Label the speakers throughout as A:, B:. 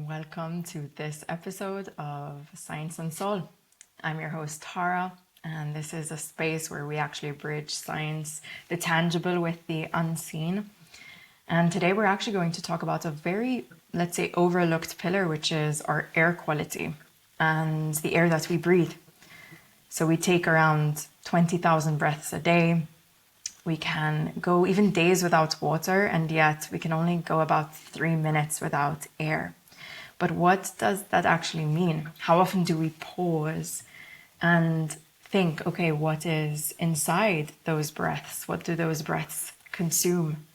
A: welcome to this episode of Science and Soul. I'm your host, Tara, and this is a space where we actually bridge science, the tangible with the unseen. And today we're actually going to talk about a very, let's say, overlooked pillar, which is our air quality and the air that we breathe. So we take around 20,000 breaths a day. We can go even days without water, and yet we can only go about 3 minutes without air. But what does that actually mean? How often do we pause and think, okay, what is inside those breaths? What do those breaths consume?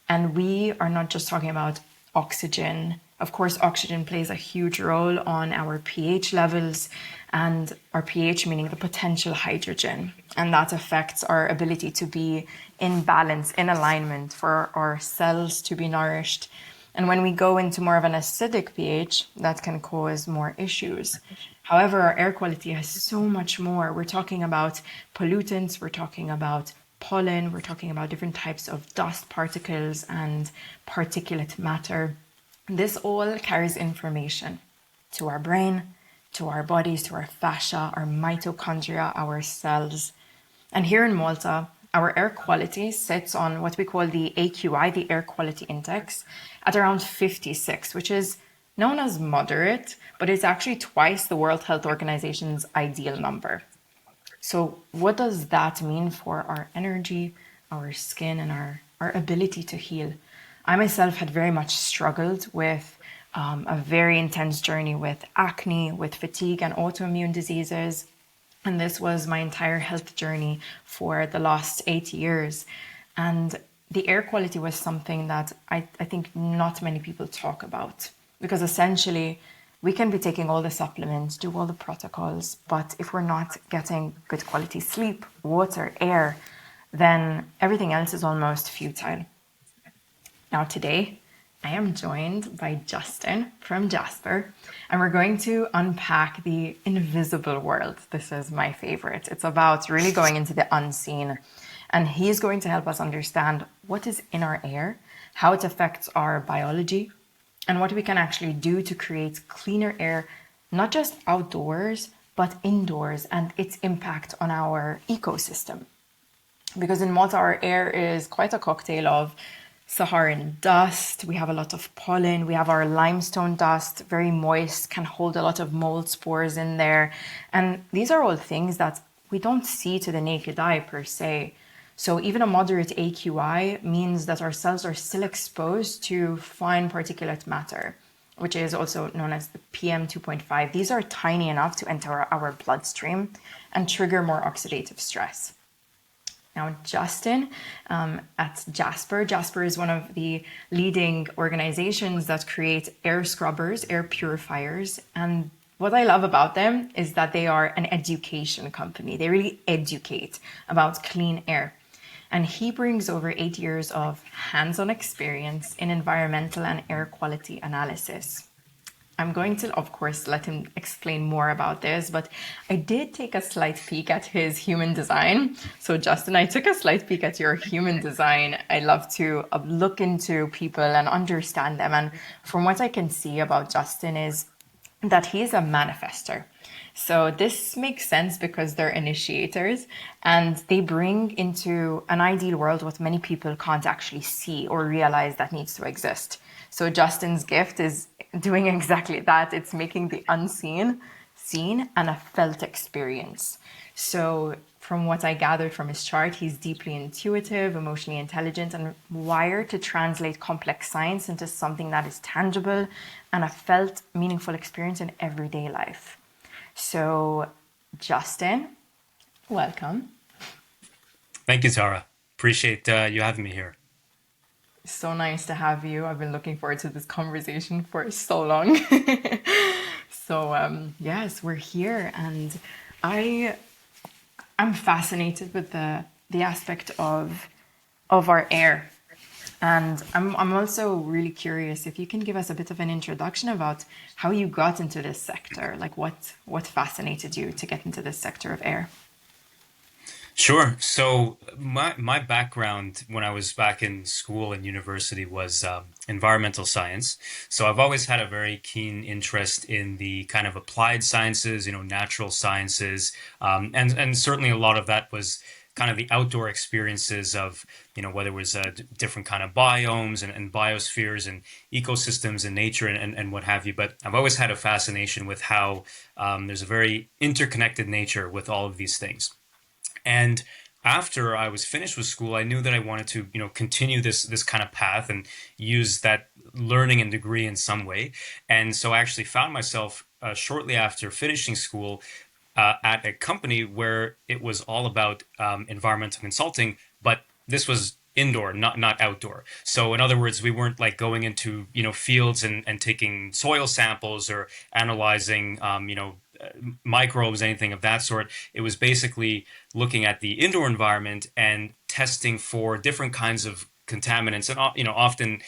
A: And we are not just talking about oxygen. Of course, oxygen plays a huge role on our pH levels, and our pH meaning the potential hydrogen. And that affects our ability to be in balance, in alignment, for our cells to be nourished. And when we go into more of an acidic pH, that can cause more issues. However, our air quality has so much more. We're talking about pollutants, we're talking about pollen, we're talking about different types of dust particles and particulate matter. This all carries information to our brain, to our bodies, to our fascia, our mitochondria, our cells. And here in Malta, our air quality sits on what we call the AQI, the Air Quality Index, at around 56, which is known as moderate, but it's actually twice the World Health Organization's ideal number. So what does that mean for our energy, our skin, and our ability to heal? I myself had very much struggled with a very intense journey with acne, with fatigue and autoimmune diseases. And this was my entire health journey for the last 8 years. And the air quality was something that I think not many people talk about, because essentially we can be taking all the supplements, do all the protocols, but if we're not getting good quality sleep, water, air, then everything else is almost futile. Now today, I am joined by Justin from JASPR, and we're going to unpack the invisible world. This is my favorite. It's about really going into the unseen, and he's going to help us understand what is in our air, how it affects our biology, and what we can actually do to create cleaner air, not just outdoors, but indoors, and its impact on our ecosystem. Because in Malta, our air is quite a cocktail of Saharan dust, we have a lot of pollen, we have our limestone dust, very moist, can hold a lot of mold spores in there. And these are all things that we don't see to the naked eye per se. So even a moderate AQI means that our cells are still exposed to fine particulate matter, which is also known as the PM 2.5. These are tiny enough to enter our bloodstream and trigger more oxidative stress. Now, Justin at JASPR. JASPR is one of the leading organizations that create air scrubbers, air purifiers. And what I love about them is that they are an education company. They really educate about clean air. And he brings over 8 years of hands-on experience in environmental and air quality analysis. I'm going to, of course, let him explain more about this, but I did take a slight peek at his human design. So Justin, I took a slight peek at your human design. I love to look into people and understand them. And from what I can see about Justin is that he is a manifester. So this makes sense because they're initiators and they bring into an ideal world what many people can't actually see or realize that needs to exist. So Justin's gift is doing exactly that. It's making the unseen seen and a felt experience. So from what I gathered from his chart, he's deeply intuitive, emotionally intelligent, and wired to translate complex science into something that is tangible and a felt, meaningful experience in everyday life. So Justin, welcome.
B: Thank you, Tara. Appreciate you having me here.
A: So nice to have you. I've been looking forward to this conversation for so long. So yes, we're here, and I'm fascinated with the aspect of our air. And I'm also really curious if you can give us a bit of an introduction about how you got into this sector, like what fascinated you to get into this sector of air.
B: Sure. So my background when I was back in school and university was environmental science. So I've always had a very keen interest in the kind of applied sciences, natural sciences, and certainly a lot of that was kind of the outdoor experiences of whether it was different kind of biomes and biospheres and ecosystems and nature and what have you. But I've always had a fascination with how there's a very interconnected nature with all of these things. And after I was finished with school, I knew that I wanted to, continue this kind of path and use that learning and degree in some way. And so I actually found myself shortly after finishing school at a company where it was all about environmental consulting, but this was indoor, not outdoor. So in other words, we weren't like going into fields and taking soil samples or analyzing microbes, anything of that sort. It was basically looking at the indoor environment and testing for different kinds of contaminants, and often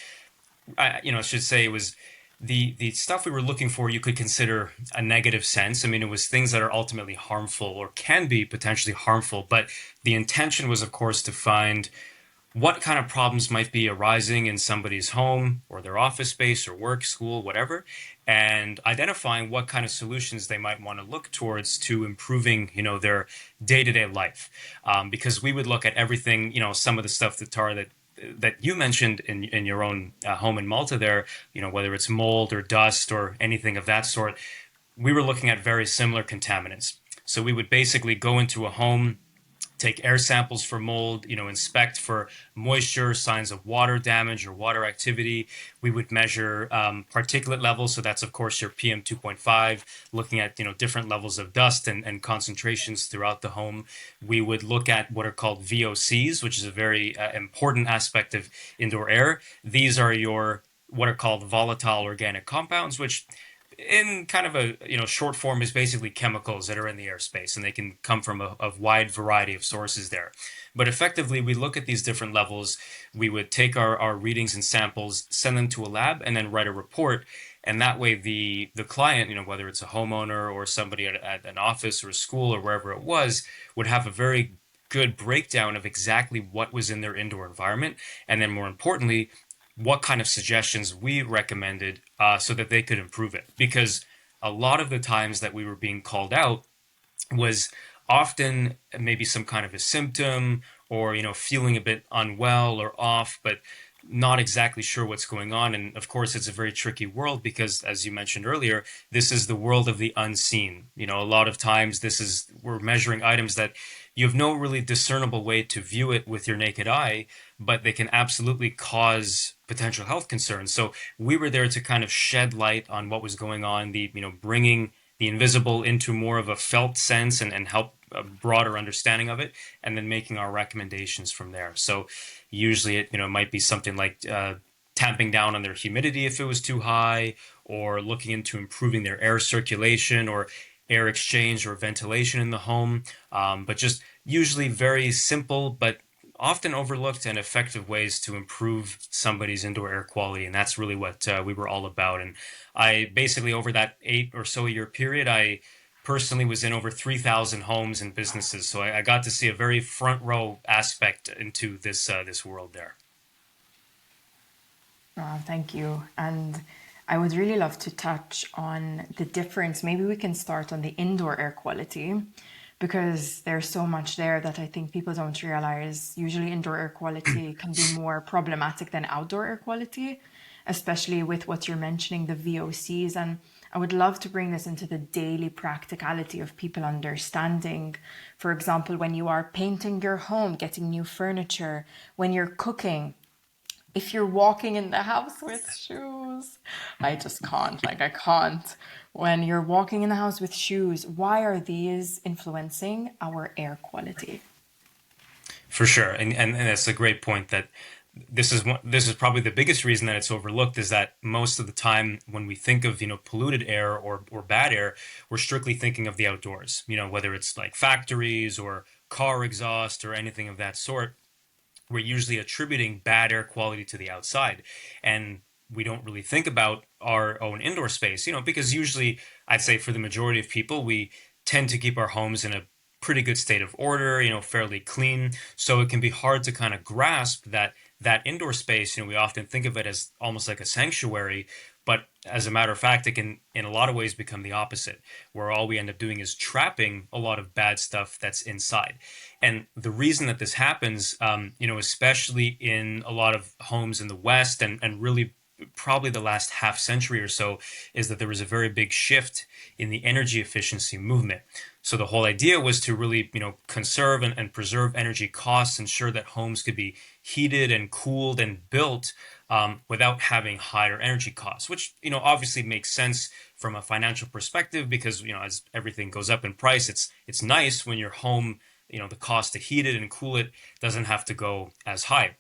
B: I should say it was the stuff we were looking for you could consider a negative sense. I mean, it was things that are ultimately harmful or can be potentially harmful, but the intention was, of course, to find what kind of problems might be arising in somebody's home or their office space or work, school, whatever, and identifying what kind of solutions they might want to look towards to improving, their day-to-day life. Because we would look at everything, some of the stuff that Tara that you mentioned in your own home in Malta there, whether it's mold or dust or anything of that sort, we were looking at very similar contaminants. So we would basically go into a home, take air samples for mold, inspect for moisture, signs of water damage or water activity. We would measure particulate levels. So that's, of course, your PM 2.5, looking at, different levels of dust and concentrations throughout the home. We would look at what are called VOCs, which is a very important aspect of indoor air. These are your what are called volatile organic compounds, which in kind of a short form is basically chemicals that are in the airspace, and they can come from a wide variety of sources there. But effectively, we look at these different levels. We would take our readings and samples, send them to a lab, and then write a report. And that way, the client, whether it's a homeowner or somebody at an office or a school or wherever it was, would have a very good breakdown of exactly what was in their indoor environment, and then more importantly, what kind of suggestions we recommended so that they could improve it. Because a lot of the times that we were being called out was often maybe some kind of a symptom or feeling a bit unwell or off, but not exactly sure what's going on. And of course, it's a very tricky world because, as you mentioned earlier, this is the world of the unseen. A lot of times we're measuring items that you have no really discernible way to view it with your naked eye, but they can absolutely cause potential health concerns. So we were there to kind of shed light on what was going on, bringing the invisible into more of a felt sense and help a broader understanding of it, and then making our recommendations from there. So usually it might be something like tamping down on their humidity if it was too high, or looking into improving their air circulation or air exchange or ventilation in the home. But just usually very simple but often overlooked and effective ways to improve somebody's indoor air quality. And that's really what we were all about. And I basically, over that 8 or so year period, I personally was in over 3,000 homes and businesses. So I got to see a very front row aspect into this world there.
A: Thank you. And I would really love to touch on the difference. Maybe we can start on the indoor air quality because there's so much there that I think people don't realize. Usually, indoor air quality can be more problematic than outdoor air quality, especially with what you're mentioning, the VOCs. And I would love to bring this into the daily practicality of people understanding. For example, when you are painting your home, getting new furniture, when you're cooking, if you're walking in the house with shoes, I just can't. Like, I can't. When you're walking in the house with shoes, why are these influencing our air quality?
B: For sure, and that's a great point. That this is probably the biggest reason that it's overlooked is that most of the time when we think of polluted air or bad air, we're strictly thinking of the outdoors. Whether it's like factories or car exhaust or anything of that sort, we're usually attributing bad air quality to the outside, and we don't really think about our own indoor space. Because usually, I'd say for the majority of people, we tend to keep our homes in a pretty good state of order, fairly clean. So it can be hard to kind of grasp that indoor space, we often think of it as almost like a sanctuary, but as a matter of fact, it can, in a lot of ways, become the opposite, where all we end up doing is trapping a lot of bad stuff that's inside. And the reason that this happens, especially in a lot of homes in the West and really probably the last half century or so, is that there was a very big shift in the energy efficiency movement. So the whole idea was to really, conserve and preserve energy costs, ensure that homes could be heated and cooled and built without having higher energy costs, which, obviously makes sense from a financial perspective because, as everything goes up in price, it's nice when your home, the cost to heat it and cool it doesn't have to go as high.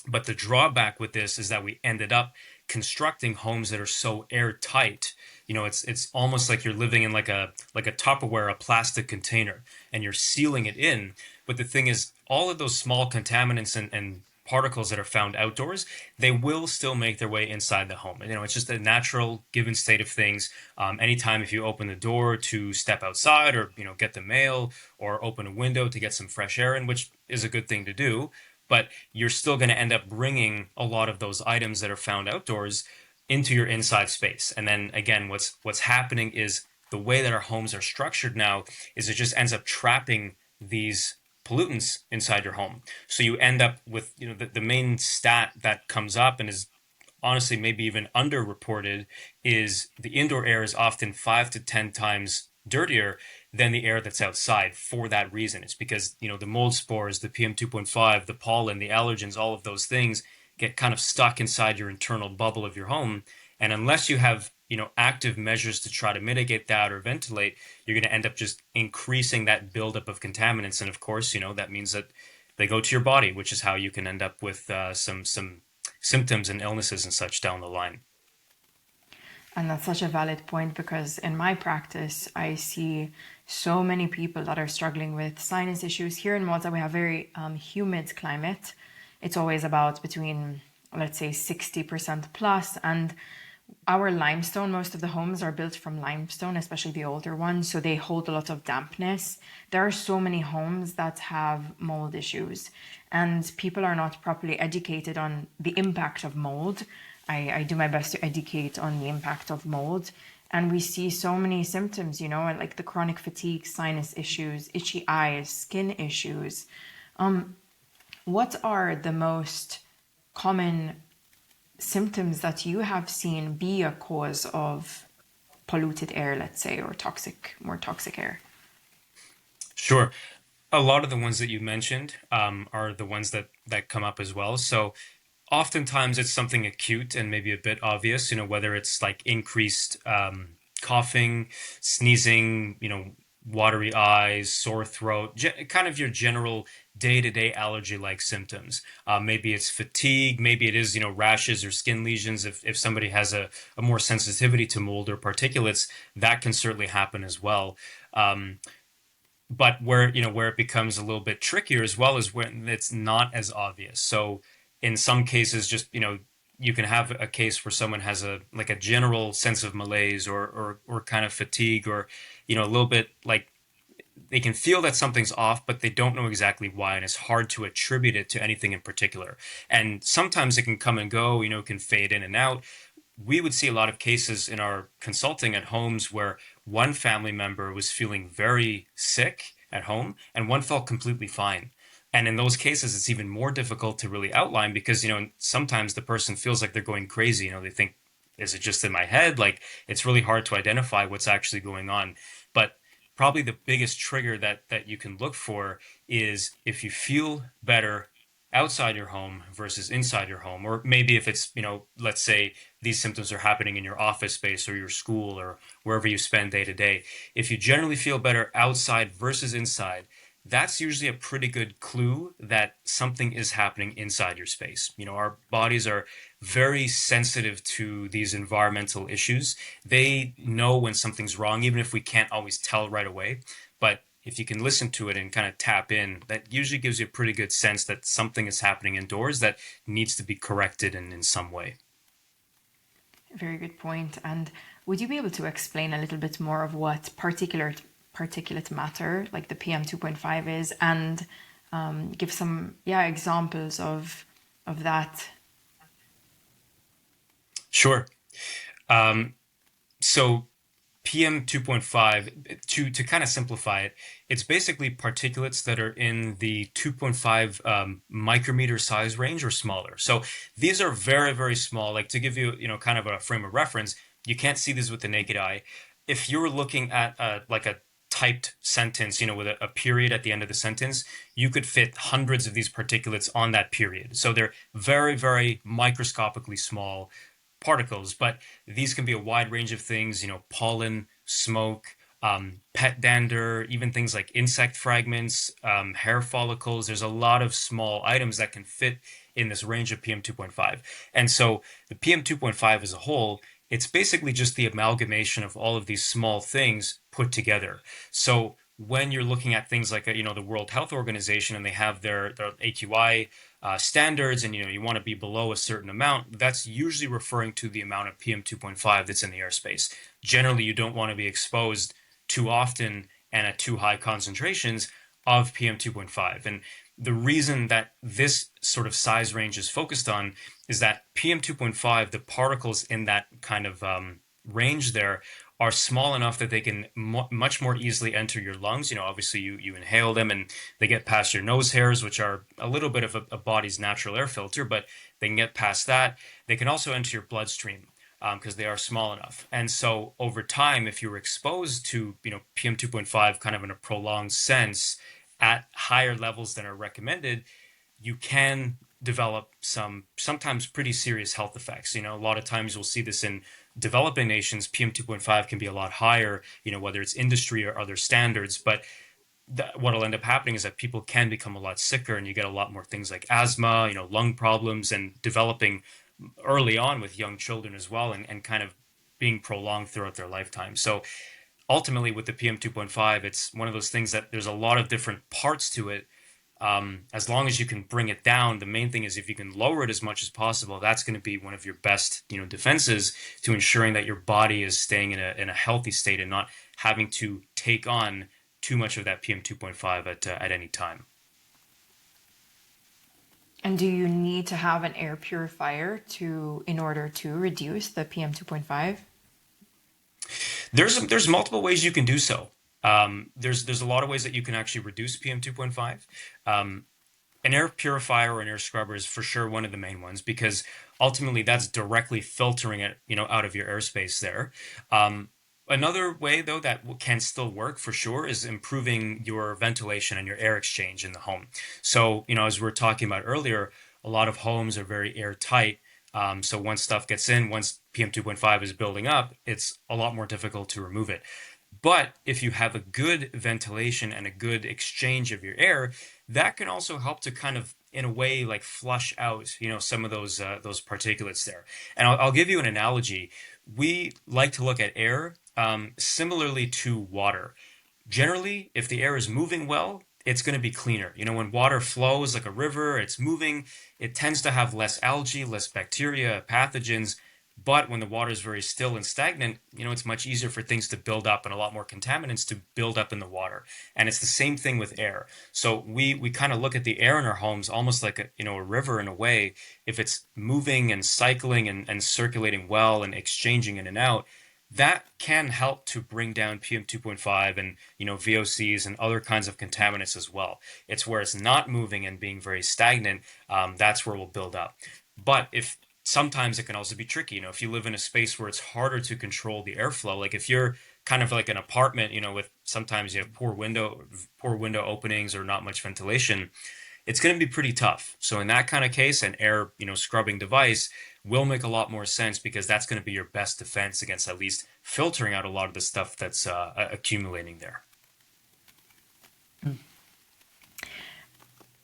B: But the drawback with this is that we ended up constructing homes that are so airtight. It's almost like you're living in like a Tupperware, a plastic container, and you're sealing it in. But the thing is, all of those small contaminants and particles that are found outdoors, they will still make their way inside the home. It's just a natural given state of things. Anytime if you open the door to step outside or, get the mail or open a window to get some fresh air in, which is a good thing to do, but you're still going to end up bringing a lot of those items that are found outdoors into your inside space. And then again, what's happening is the way that our homes are structured now is it just ends up trapping these pollutants inside your home. So you end up with, the main stat that comes up and is honestly maybe even underreported is the indoor air is often 5 to 10 times dirtier than the air that's outside for that reason. It's because, the mold spores, the PM 2.5, the pollen, the allergens, all of those things get kind of stuck inside your internal bubble of your home. And unless you have, active measures to try to mitigate that or ventilate, you're going to end up just increasing that buildup of contaminants. And of course, that means that they go to your body, which is how you can end up with some symptoms and illnesses and such down the line.
A: And that's such a valid point because in my practice, I see so many people that are struggling with sinus issues. Here in Malta, we have very humid climate. It's always about between, let's say, 60% plus. And our limestone, most of the homes are built from limestone, especially the older ones. So they hold a lot of dampness. There are so many homes that have mold issues and people are not properly educated on the impact of mold. I do my best to educate on the impact of mold. And we see so many symptoms, like the chronic fatigue, sinus issues, itchy eyes, skin issues. What are the most common symptoms that you have seen be a cause of polluted air, let's say, or more toxic air?
B: Sure. A lot of the ones that you mentioned are the ones that come up as well. So oftentimes it's something acute and maybe a bit obvious, whether it's like increased coughing, sneezing, watery eyes, sore throat, kind of your general day-to-day allergy-like symptoms. Maybe it's fatigue, maybe it is, rashes or skin lesions. If somebody has a more sensitivity to mold or particulates, that can certainly happen as well. But where it becomes a little bit trickier as well is when it's not as obvious. So in some cases, just, you can have a case where someone has a general sense of malaise or kind of fatigue or, a little bit like they can feel that something's off, but they don't know exactly why. And it's hard to attribute it to anything in particular. And sometimes it can come and go, can fade in and out. We would see a lot of cases in our consulting at homes where one family member was feeling very sick at home and one felt completely fine. And in those cases, it's even more difficult to really outline because, sometimes the person feels like they're going crazy. They think, is it just in my head? Like, it's really hard to identify what's actually going on. But probably the biggest trigger that you can look for is if you feel better outside your home versus inside your home, or maybe if it's, let's say these symptoms are happening in your office space or your school or wherever you spend day to day. If you generally feel better outside versus inside, that's usually a pretty good clue that something is happening inside your space. Our bodies are very sensitive to these environmental issues. They know when something's wrong, even if we can't always tell right away. But if you can listen to it and kind of tap in, that usually gives you a pretty good sense that something is happening indoors that needs to be corrected in some way.
A: Very good point. And would you be able to explain a little bit more of what particulate particulate matter, like the PM 2.5 is, and give some examples of that.
B: Sure. So PM 2.5, to kind of simplify it, it's basically particulates that are in the 2.5 micrometer size range or smaller. So these are very, very small. Like, to give you, kind of a frame of reference, you can't see these with the naked eye. If you're looking at like a typed sentence, with a period at the end of the sentence, you could fit hundreds of these particulates on that period. So they're very, very microscopically small particles, but these can be a wide range of things, pollen, smoke, pet dander, even things like insect fragments, hair follicles. There's a lot of small items that can fit in this range of PM 2.5. And so the PM 2.5 as a whole, it's basically just the amalgamation of all of these small things put together. So when you're looking at things like, the World Health Organization, and they have their AQI standards, and you want to be below a certain amount, that's usually referring to the amount of PM 2.5 that's in the airspace. Generally, you don't want to be exposed too often and at too high concentrations of PM 2.5. And the reason that this sort of size range is focused on is that PM 2.5, the particles in that kind of range there, are small enough that they can much more easily enter your lungs. Obviously you inhale them and they get past your nose hairs, which are a little bit of a body's natural air filter, but they can get past that. They can also enter your bloodstream because they are small enough. And so over time, if you were exposed to PM 2.5 kind of in a prolonged sense at higher levels than are recommended, you can develop sometimes pretty serious health effects. A lot of times you'll see this in developing nations. PM 2.5 can be a lot higher, whether it's industry or other standards. But what'll end up happening is that people can become a lot sicker, and you get a lot more things like asthma, lung problems, and developing early on with young children as well, and kind of being prolonged throughout their lifetime. So ultimately with the PM 2.5, it's one of those things that there's a lot of different parts to it. As long as you can bring it down, the main thing is if you can lower it as much as possible, that's going to be one of your best, defenses to ensuring that your body is staying in a healthy state and not having to take on too much of that PM 2.5 at any time.
A: And do you need to have an air purifier in order to reduce the PM 2.5?
B: There's multiple ways you can do so. There's a lot of ways that you can actually reduce PM 2.5. An air purifier or an air scrubber is for sure one of the main ones, because ultimately that's directly filtering it, out of your airspace there. Another way, though, that can still work for sure is improving your ventilation and your air exchange in the home. So, as we were talking about earlier, a lot of homes are very airtight. So once stuff gets in, once PM 2.5 is building up, it's a lot more difficult to remove it. But if you have a good ventilation and a good exchange of your air, that can also help to kind of, in a way, like flush out, some of those particulates there. And I'll give you an analogy. We like to look at air similarly to water. Generally, if the air is moving well, it's going to be cleaner. When water flows like a river, it's moving, it tends to have less algae, less bacteria, pathogens. But when the water is very still and stagnant, it's much easier for things to build up and a lot more contaminants to build up in the water. And it's the same thing with air. So we kind of look at the air in our homes almost like a river in a way. If it's moving and cycling and circulating well and exchanging in and out, that can help to bring down PM 2.5 and VOCs and other kinds of contaminants as well. It's where it's not moving and being very stagnant, that's where it will build up. But if sometimes it can also be tricky. If you live in a space where it's harder to control the airflow, like if you're kind of like an apartment, with sometimes you have poor window openings or not much ventilation, it's going to be pretty tough. So in that kind of case, an air, scrubbing device will make a lot more sense, because that's going to be your best defense against at least filtering out a lot of the stuff that's accumulating there.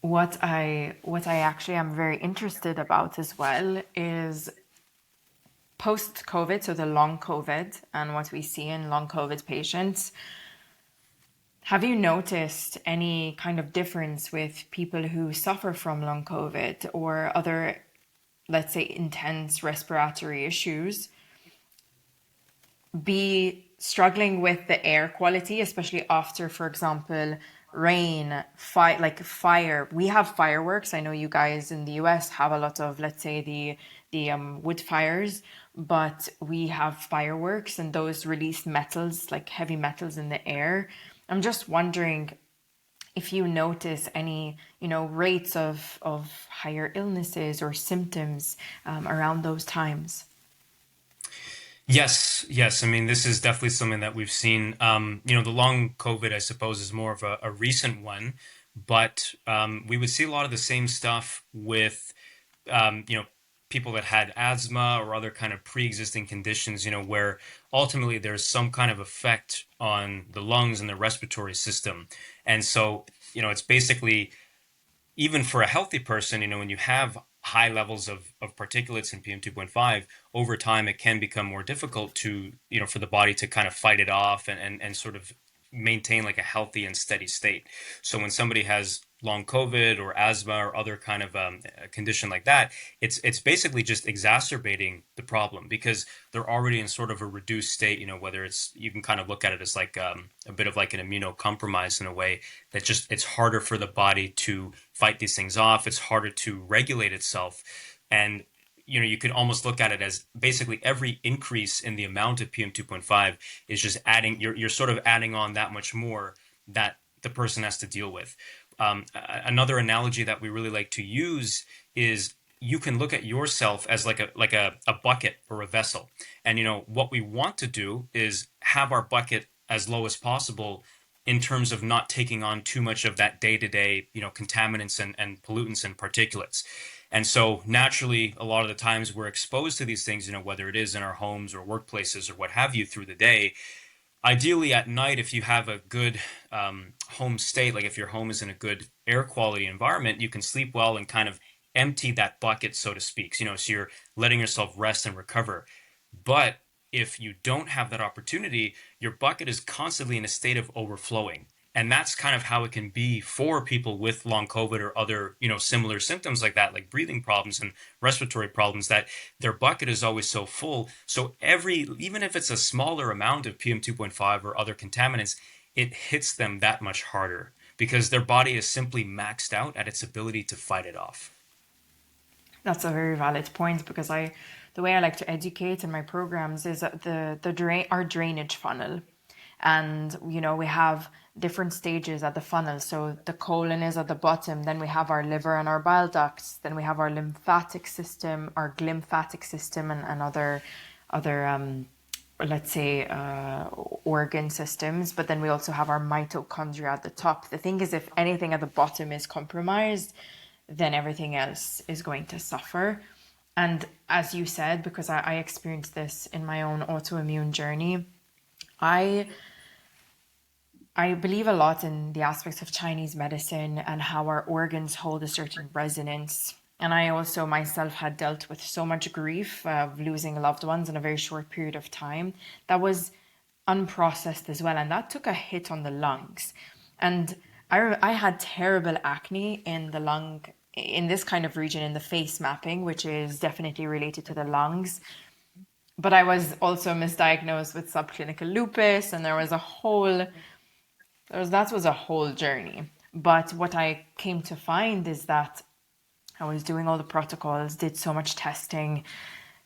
A: What I actually am very interested about as well is post-COVID, so the long COVID and what we see in long COVID patients. Have you noticed any kind of difference with people who suffer from long COVID or other, let's say, intense respiratory issues, be struggling with the air quality, especially after, for example, rain, fire. We have fireworks. I know you guys in the US have a lot of, let's say, the wood fires, but we have fireworks and those release metals, like heavy metals in the air. I'm just wondering if you notice any, rates of higher illnesses or symptoms around those times.
B: Yes, yes. I mean, this is definitely something that we've seen. The long COVID, I suppose, is more of a recent one, but we would see a lot of the same stuff with, um, you know, people that had asthma or other kind of pre-existing conditions, where ultimately there's some kind of effect on the lungs and the respiratory system. And so, it's basically even for a healthy person, when you have high levels of particulates in PM2.5, over time it can become more difficult to, for the body to kind of fight it off and sort of maintain like a healthy and steady state. So when somebody has long COVID or asthma or other kind of a condition like that, it's basically just exacerbating the problem because they're already in sort of a reduced state. Whether it's you can kind of look at it as like a bit of like an immunocompromise in a way that just it's harder for the body to fight these things off. It's harder to regulate itself, and you could almost look at it as basically every increase in the amount of PM2.5 is just adding, you're sort of adding on that much more that the person has to deal with. Another analogy that we really like to use is you can look at yourself as like a bucket or a vessel. And what we want to do is have our bucket as low as possible in terms of not taking on too much of that day-to-day, contaminants and pollutants and particulates. And so naturally, a lot of the times we're exposed to these things, whether it is in our homes or workplaces or what have you through the day. Ideally, at night, if you have a good home state, like if your home is in a good air quality environment, you can sleep well and kind of empty that bucket, so to speak. So you're letting yourself rest and recover. But if you don't have that opportunity, your bucket is constantly in a state of overflowing. And that's kind of how it can be for people with long COVID or other, similar symptoms like that, like breathing problems and respiratory problems, that their bucket is always so full. So even if it's a smaller amount of PM2.5 or other contaminants, it hits them that much harder because their body is simply maxed out at its ability to fight it off.
A: That's a very valid point because the way I like to educate in my programs is that our drainage funnel, and we have different stages at the funnel. So the colon is at the bottom, then we have our liver and our bile ducts, then we have our lymphatic system, our glymphatic system, and other let's say organ systems. But then we also have our mitochondria at the top. The thing is, if anything at the bottom is compromised, then everything else is going to suffer. And as you said, because I experienced this in my own autoimmune journey, I I believe a lot in the aspects of Chinese medicine and how our organs hold a certain resonance. And I also myself had dealt with so much grief of losing loved ones in a very short period of time that was unprocessed as well. And that took a hit on the lungs. And I had terrible acne in the lung, in this kind of region, in the face mapping, which is definitely related to the lungs. But I was also misdiagnosed with subclinical lupus, and that was a whole journey. But what I came to find is that I was doing all the protocols, did so much testing,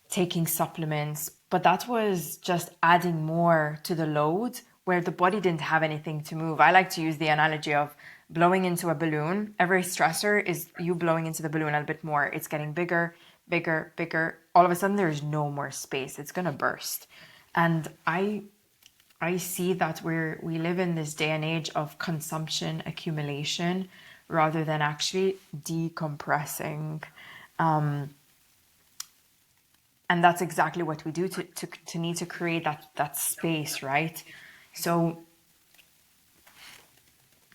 A: taking supplements, but that was just adding more to the load where the body didn't have anything to move. I like to use the analogy of blowing into a balloon. Every stressor is you blowing into the balloon a little bit more. It's getting bigger, bigger, bigger. All of a sudden, there's no more space. It's going to burst. And I see that we live in this day and age of consumption accumulation rather than actually decompressing. And that's exactly what we do to need to create that space, right? So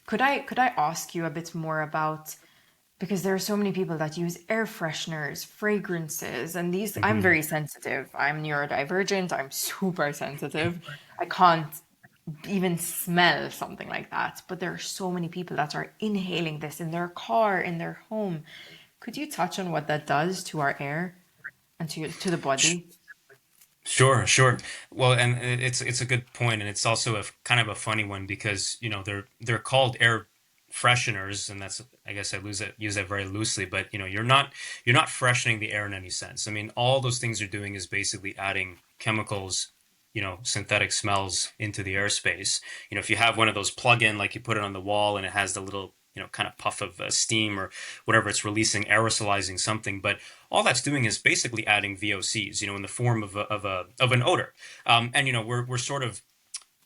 A: could I ask you a bit more about, because there are so many people that use air fresheners, fragrances, and these, I'm
B: Mhm.
A: very sensitive. I'm neurodivergent. I'm super sensitive. I can't even smell something like that. But there are so many people that are inhaling this in their car, in their home. Could you touch on what that does to our air and to the body?
B: Sure, sure. Well, and it's a good point, and it's also a kind of a funny one because they're called air fresheners, and that's I guess I use that very loosely, but you're not freshening the air in any sense. I mean, all those things are doing is basically adding chemicals, synthetic smells into the airspace. If you have one of those plug-in, like you put it on the wall, and it has the little kind of puff of steam or whatever it's releasing, aerosolizing something, but all that's doing is basically adding VOCs, in the form of an odor. And we're sort of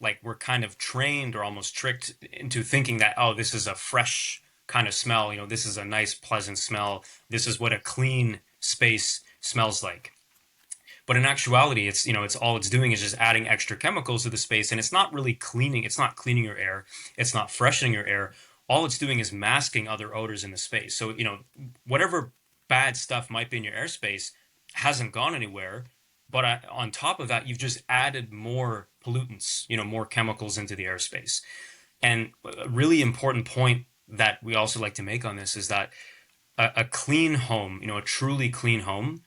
B: like we're kind of trained or almost tricked into thinking that, oh, this is a fresh kind of smell. This is a nice, pleasant smell. This is what a clean space smells like. But in actuality, it's all it's doing is just adding extra chemicals to the space, and it's not really cleaning. It's not cleaning your air. It's not freshening your air. All it's doing is masking other odors in the space. So whatever bad stuff might be in your airspace hasn't gone anywhere. But on top of that, you've just added more pollutants, more chemicals into the airspace. And a really important point that we also like to make on this is that a clean home, a truly clean home,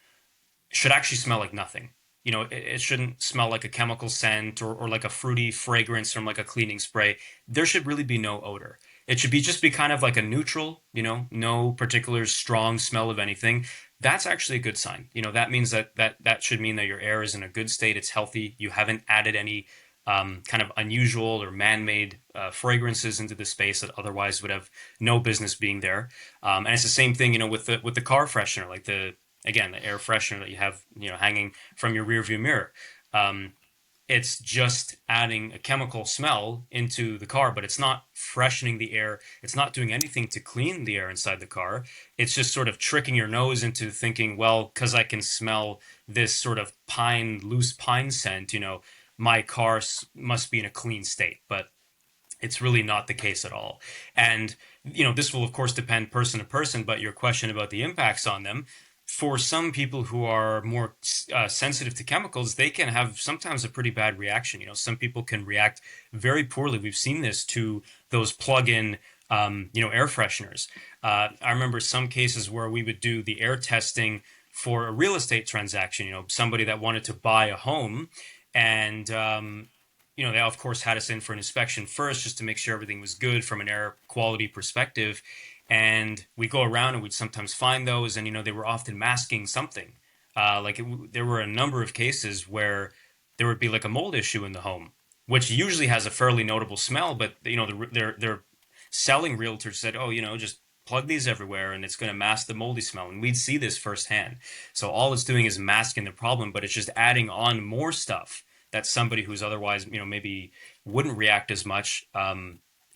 B: should actually smell like nothing. It shouldn't smell like a chemical scent or like a fruity fragrance from like a cleaning spray. There should really be no odor. It should be just be kind of like a neutral, no particular strong smell of anything. That's actually a good sign. That means that should mean that your air is in a good state. It's healthy. You haven't added any kind of unusual or man-made fragrances into the space that otherwise would have no business being there. And it's the same thing, with the car freshener, like the air freshener that you have, hanging from your rearview mirror. Um, it's just adding a chemical smell into the car, but it's not freshening the air. It's not doing anything to clean the air inside the car. It's just sort of tricking your nose into thinking, well, because I can smell this sort of loose pine scent, my car must be in a clean state. But it's really not the case at all. And, this will, of course, depend person to person, but your question about the impacts on them, for some people who are more sensitive to chemicals, they can have sometimes a pretty bad reaction. Some people can react very poorly. We've seen this to those plug-in, air fresheners. I remember some cases where we would do the air testing for a real estate transaction. Somebody that wanted to buy a home, and they of course had us in for an inspection first, just to make sure everything was good from an air quality perspective. And we go around and we'd sometimes find those, and they were often masking something. There were a number of cases where there would be like a mold issue in the home, which usually has a fairly notable smell. But their selling realtors said, oh, just plug these everywhere, and it's going to mask the moldy smell. And we'd see this firsthand. So all it's doing is masking the problem, but it's just adding on more stuff that somebody who's otherwise, maybe wouldn't react as much.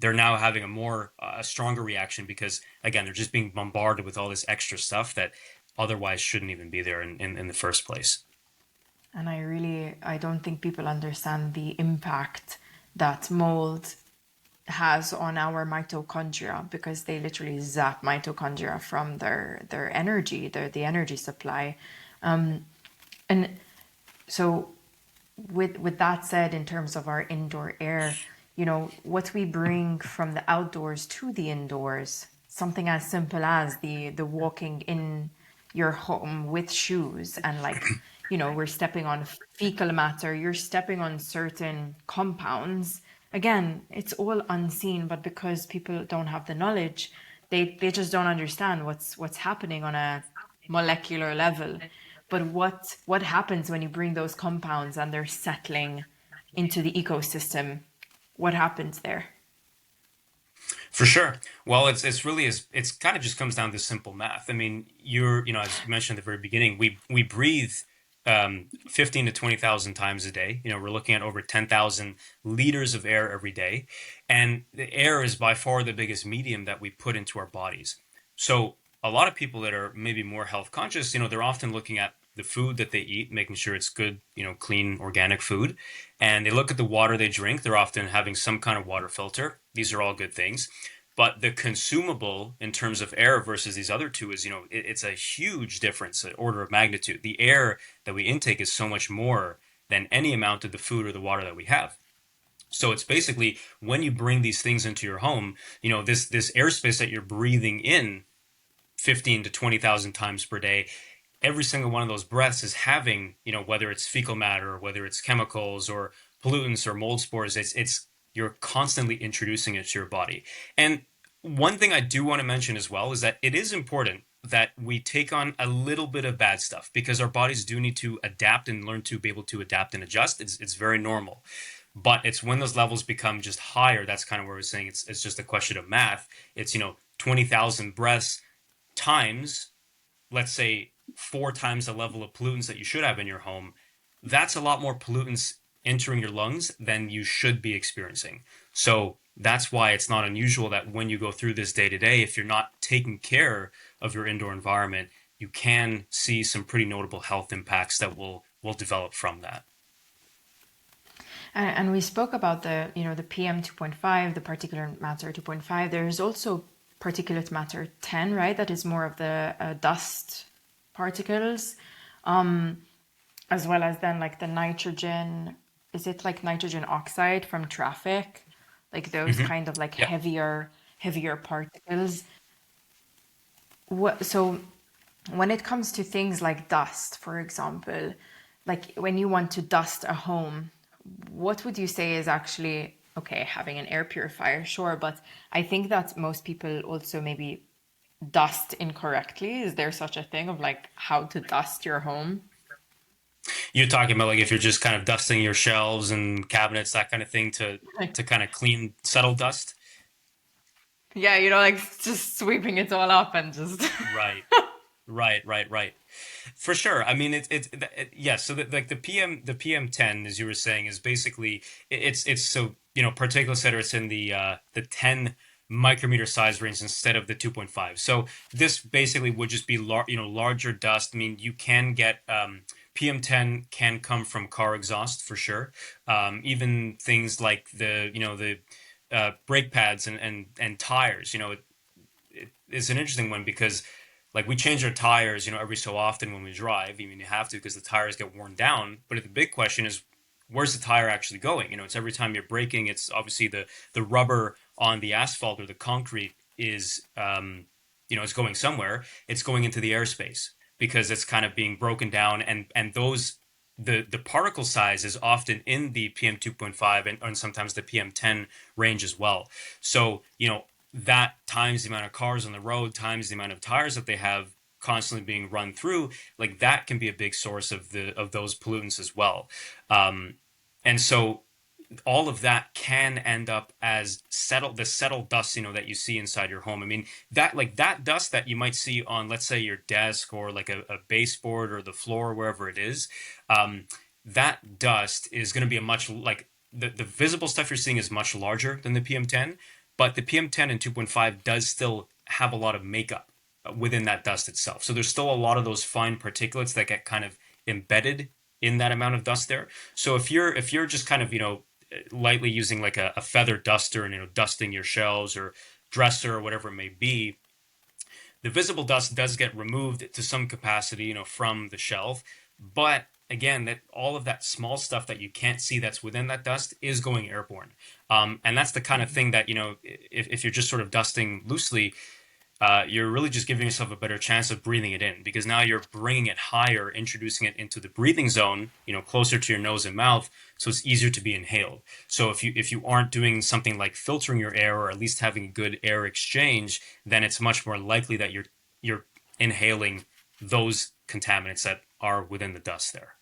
B: They're now having a stronger reaction because, again, they're just being bombarded with all this extra stuff that otherwise shouldn't even be there in the first place.
A: And I don't think people understand the impact that mold has on our mitochondria, because they literally zap mitochondria from their energy, the energy supply. And so with that said, in terms of our indoor air, what we bring from the outdoors to the indoors, something as simple as the walking in your home with shoes, and like, we're stepping on fecal matter, you're stepping on certain compounds. Again, it's all unseen, but because people don't have the knowledge, they just don't understand what's happening on a molecular level. But what happens when you bring those compounds and they're settling into the ecosystem? What happens there?
B: For sure. Well, it's kind of just comes down to simple math. I mean, as you mentioned at the very beginning, we breathe 15 to 20,000 times a day. We're looking at over 10,000 liters of air every day, and the air is by far the biggest medium that we put into our bodies. So a lot of people that are maybe more health conscious, they're often looking at the food that they eat, making sure it's good, clean, organic food. And they look at the water they drink. They're often having some kind of water filter. These are all good things. But the consumable in terms of air versus these other two is, it's a huge difference, an order of magnitude. The air that we intake is so much more than any amount of the food or the water that we have. So it's basically when you bring these things into your home, this airspace that you're breathing in 15 to 20,000 times per day, every single one of those breaths is having, whether it's fecal matter or whether it's chemicals or pollutants or mold spores, it's you're constantly introducing it to your body. And one thing I do want to mention as well is that it is important that we take on a little bit of bad stuff because our bodies do need to adapt and learn to be able to adapt and adjust. It's very normal. But it's when those levels become just higher, that's kind of where we're saying it's just a question of math. It's, 20,000 breaths times, let's say, 4 times the level of pollutants that you should have in your home. That's a lot more pollutants entering your lungs than you should be experiencing. So that's why it's not unusual that when you go through this day to day, if you're not taking care of your indoor environment, you can see some pretty notable health impacts that will develop from that.
A: And we spoke about the PM 2.5, the particulate matter 2.5. There's also particulate matter 10, right? That is more of the dust particles, as well as then like the nitrogen. Is it like nitrogen oxide from traffic? Like those
B: Hmm.
A: kind of like
B: Yeah.
A: heavier particles. So when it comes to things like dust, for example, like when you want to dust a home, what would you say is actually okay, having an air purifier, sure, but I think that most people also maybe dust incorrectly. Is there such a thing of like how to dust your home?
B: You're talking about like if you're just kind of dusting your shelves and cabinets, that kind of thing to kind of clean settle dust.
A: Yeah, like just sweeping it all up and just
B: Right. Right. For sure. I mean, yeah. So like the PM10, as you were saying, is basically it's so particulates that it's in the 10 micrometer size range instead of the 2.5. So this basically would just be larger dust. I mean, you can get PM10 can come from car exhaust for sure. Even things like the brake pads and tires. It's an interesting one because like we change our tires, every so often when we drive. I mean, you have to because the tires get worn down. But the big question is, where's the tire actually going? It's every time you're braking. It's obviously the rubber on the asphalt or the concrete is, it's going somewhere. It's going into the airspace because it's kind of being broken down, and those the particle size is often in the PM 2.5 and sometimes the PM10 range as well. So, that times the amount of cars on the road times the amount of tires that they have constantly being run through, like that can be a big source of those pollutants as well. um, and so all of that can end up as settled dust, that you see inside your home. I mean, that dust that you might see on, let's say, your desk or like a baseboard or the floor, wherever it is. um, that dust is going to be a much like the visible stuff you're seeing is much larger than the PM10, but the PM10 and 2.5 does still have a lot of makeup within that dust itself. So there's still a lot of those fine particulates that get kind of embedded in that amount of dust there. So if you're just kind of lightly using like a feather duster and dusting your shelves or dresser or whatever it may be, the visible dust does get removed to some capacity, from the shelf. But again, that all of that small stuff that you can't see that's within that dust is going airborne. And that's the kind of thing that, if you're just sort of dusting loosely, you're really just giving yourself a better chance of breathing it in because now you're bringing it higher, introducing it into the breathing zone, closer to your nose and mouth, so it's easier to be inhaled. So if you aren't doing something like filtering your air or at least having a good air exchange, then it's much more likely that you're inhaling those contaminants that are within the dust there.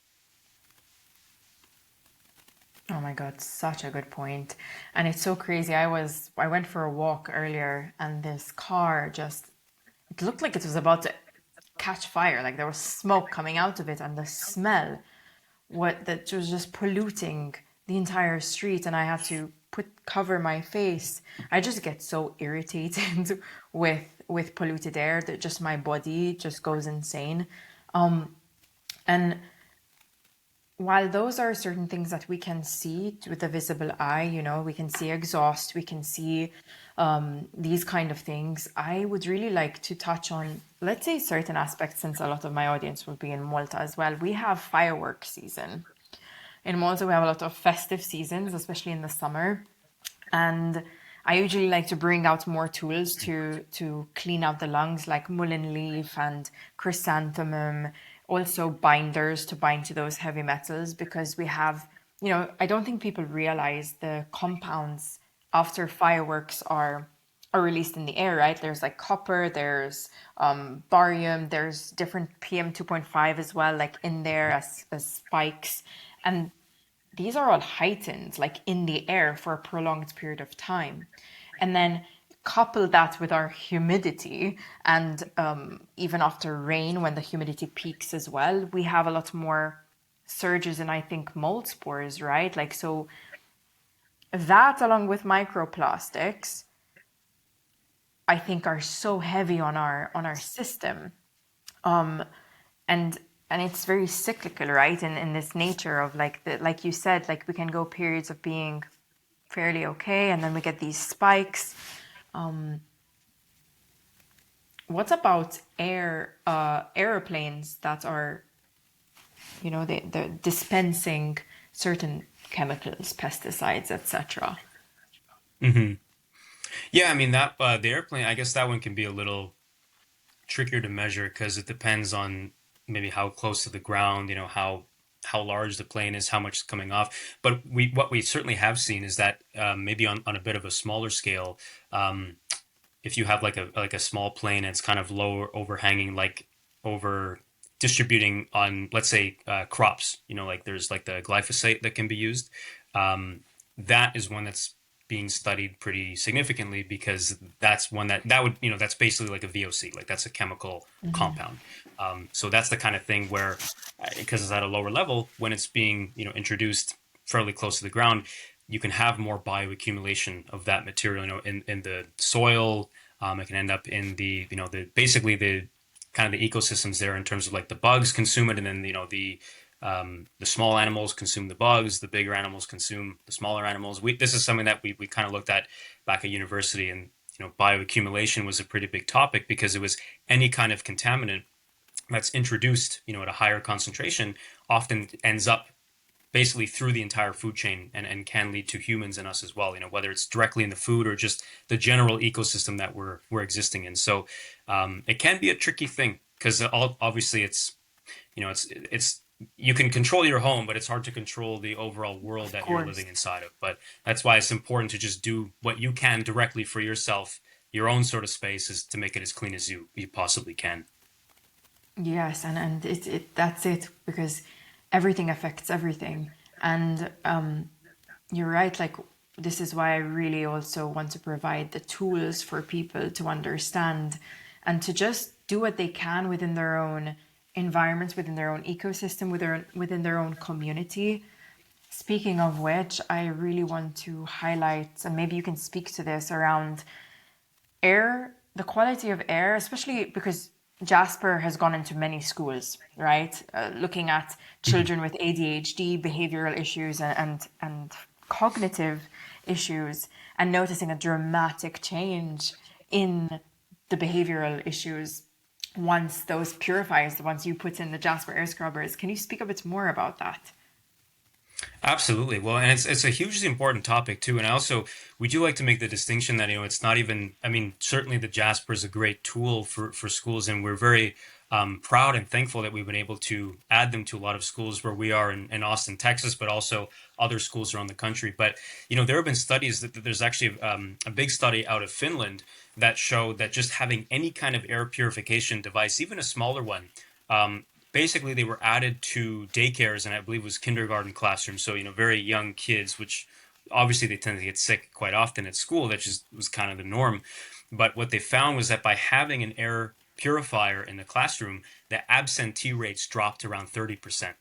A: Oh my God, such a good point. And it's so crazy. I went for a walk earlier and this car just it looked like it was about to catch fire. Like there was smoke coming out of it and the smell what that was just polluting the entire street and I had to put cover my face. I just get so irritated with polluted air that just my body just goes insane. And while those are certain things that we can see with the visible eye, we can see exhaust, we can see these kind of things. I would really like to touch on, let's say, certain aspects, since a lot of my audience will be in Malta as well. We have fireworks season. In Malta, we have a lot of festive seasons, especially in the summer. And I usually like to bring out more tools to clean out the lungs, like mullein leaf and chrysanthemum. also binders to bind to those heavy metals because we have, I don't think people realize the compounds after fireworks are released in the air, right? There's like copper, there's barium, there's different PM 2.5 as well, like in there as spikes. And these are all heightened, like in the air for a prolonged period of time. And then couple that with our humidity, and even after rain, when the humidity peaks as well, we have a lot more surges in, I think, mold spores, right? Like, so that along with microplastics, I think are so heavy on our system. And it's very cyclical, right? In this nature of like like you said, like we can go periods of being fairly okay, and then we get these spikes. What about airplanes that are, they're dispensing certain chemicals, pesticides, etc.?
B: Yeah, I mean that the airplane. I guess that one can be a little trickier to measure because it depends on maybe how close to the ground, how large the plane is, how much is coming off. But what we certainly have seen is that maybe on a bit of a smaller scale, if you have like a small plane and it's kind of lower overhanging, like over distributing on, let's say, crops, like there's like the glyphosate that can be used. That is one that's being studied pretty significantly because that's one that would, that's basically like a VOC, like that's a chemical compound. So that's the kind of thing where, because it's at a lower level, when it's being, introduced fairly close to the ground, you can have more bioaccumulation of that material, in the soil. It can end up in the basically the kind of the ecosystems there in terms of like the bugs consume it, and then the small animals consume the bugs, the bigger animals consume the smaller animals. This is something that we kind of looked at back at university, and bioaccumulation was a pretty big topic because it was any kind of contaminant that's introduced, at a higher concentration, often ends up basically through the entire food chain and can lead to humans and us as well, whether it's directly in the food or just the general ecosystem that we're existing in. So it can be a tricky thing because obviously it's you can control your home, but it's hard to control the overall world
A: Of
B: that you're
A: course.
B: living inside of. But that's why it's important to just do what you can directly for yourself, your own sort of space, is to make it as clean as you possibly can.
A: Yes, and that's it, because everything affects everything. And you're right, like this is why I really also want to provide the tools for people to understand and to just do what they can within their own environments, within their own ecosystem, within their own community. Speaking of which, I really want to highlight, and maybe you can speak to this around air, the quality of air, especially because JASPR has gone into many schools, right? Looking at
B: Mhm.
A: children with ADHD, behavioral issues, and cognitive issues, and noticing a dramatic change in the behavioral issues once those purifiers, the ones you put in the JASPR air scrubbers. Can you speak a bit more about that?
B: Absolutely. Well, and it's a hugely important topic too. And I also we do like to make the distinction that it's not even. I mean, certainly the Jasper is a great tool for schools, and we're very proud and thankful that we've been able to add them to a lot of schools where we are in Austin, Texas, but also other schools around the country. But there have been studies that there's actually a big study out of Finland that showed that just having any kind of air purification device, even a smaller one, um, basically they were added to daycares, and I believe it was kindergarten classrooms. So very young kids, which obviously they tend to get sick quite often at school. That just was kind of the norm. But what they found was that by having an air purifier in the classroom, the absentee rates dropped around 30%.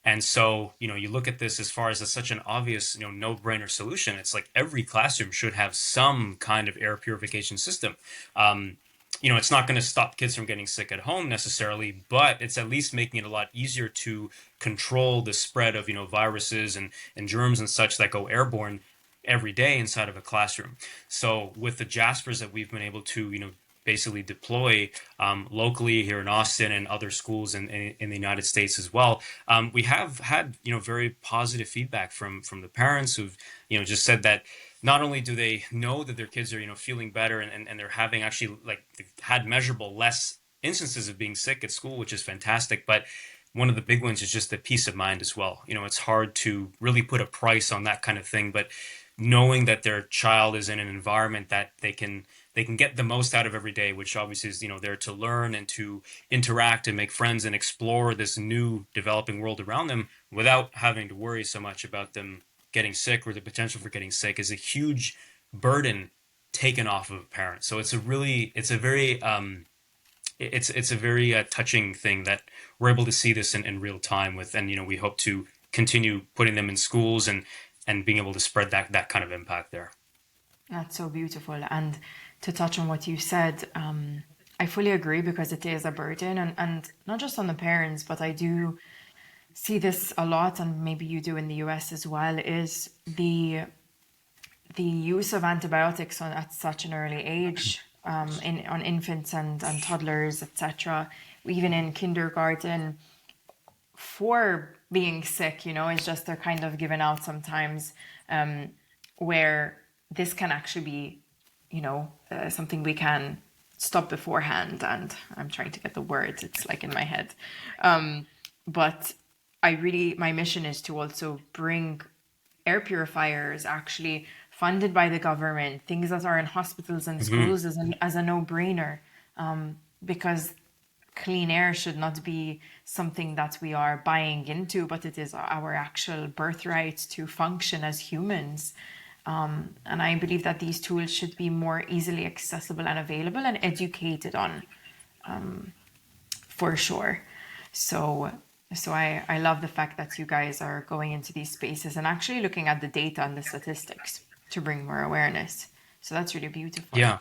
B: And so, you look at this as far as such an obvious, no-brainer solution. It's like every classroom should have some kind of air purification system. Um, it's not going to stop kids from getting sick at home necessarily, but it's at least making it a lot easier to control the spread of, viruses and germs and such that go airborne every day inside of a classroom. So with the Jaspers that we've been able to, basically deploy locally here in Austin and other schools in the United States as well, we have had very positive feedback from the parents who've just said that not only do they know that their kids are feeling better and they're having actually like they've had measurable less instances of being sick at school, which is fantastic. But one of the big ones is just the peace of mind as well. It's hard to really put a price on that kind of thing, but knowing that their child is in an environment that they can get the most out of every day, which obviously is there to learn and to interact and make friends and explore this new developing world around them without having to worry so much about them getting sick or the potential for getting sick, is a huge burden taken off of a parent. So it's a very touching thing that we're able to see this in real time with, and we hope to continue putting them in schools and being able to spread that kind of impact there.
A: That's so beautiful. And to touch on what you said, I fully agree because it is a burden, and not just on the parents, but I do see this a lot, and maybe you do in the US as well, is the use of antibiotics at such an early age, on infants and toddlers, etc., even in kindergarten, for being sick, it's just they're kind of given out sometimes, where this can actually be, something we can stop beforehand. And I'm trying to get the words, it's like in my head. But my mission is to also bring air purifiers actually funded by the government, things that are in hospitals and schools as a no-brainer, because clean air should not be something that we are buying into, but it is our actual birthright to function as humans. And I believe that these tools should be more easily accessible and available and educated on, for sure. So I love the fact that you guys are going into these spaces and actually looking at the data and the statistics to bring more awareness. So that's really beautiful.
B: Yeah,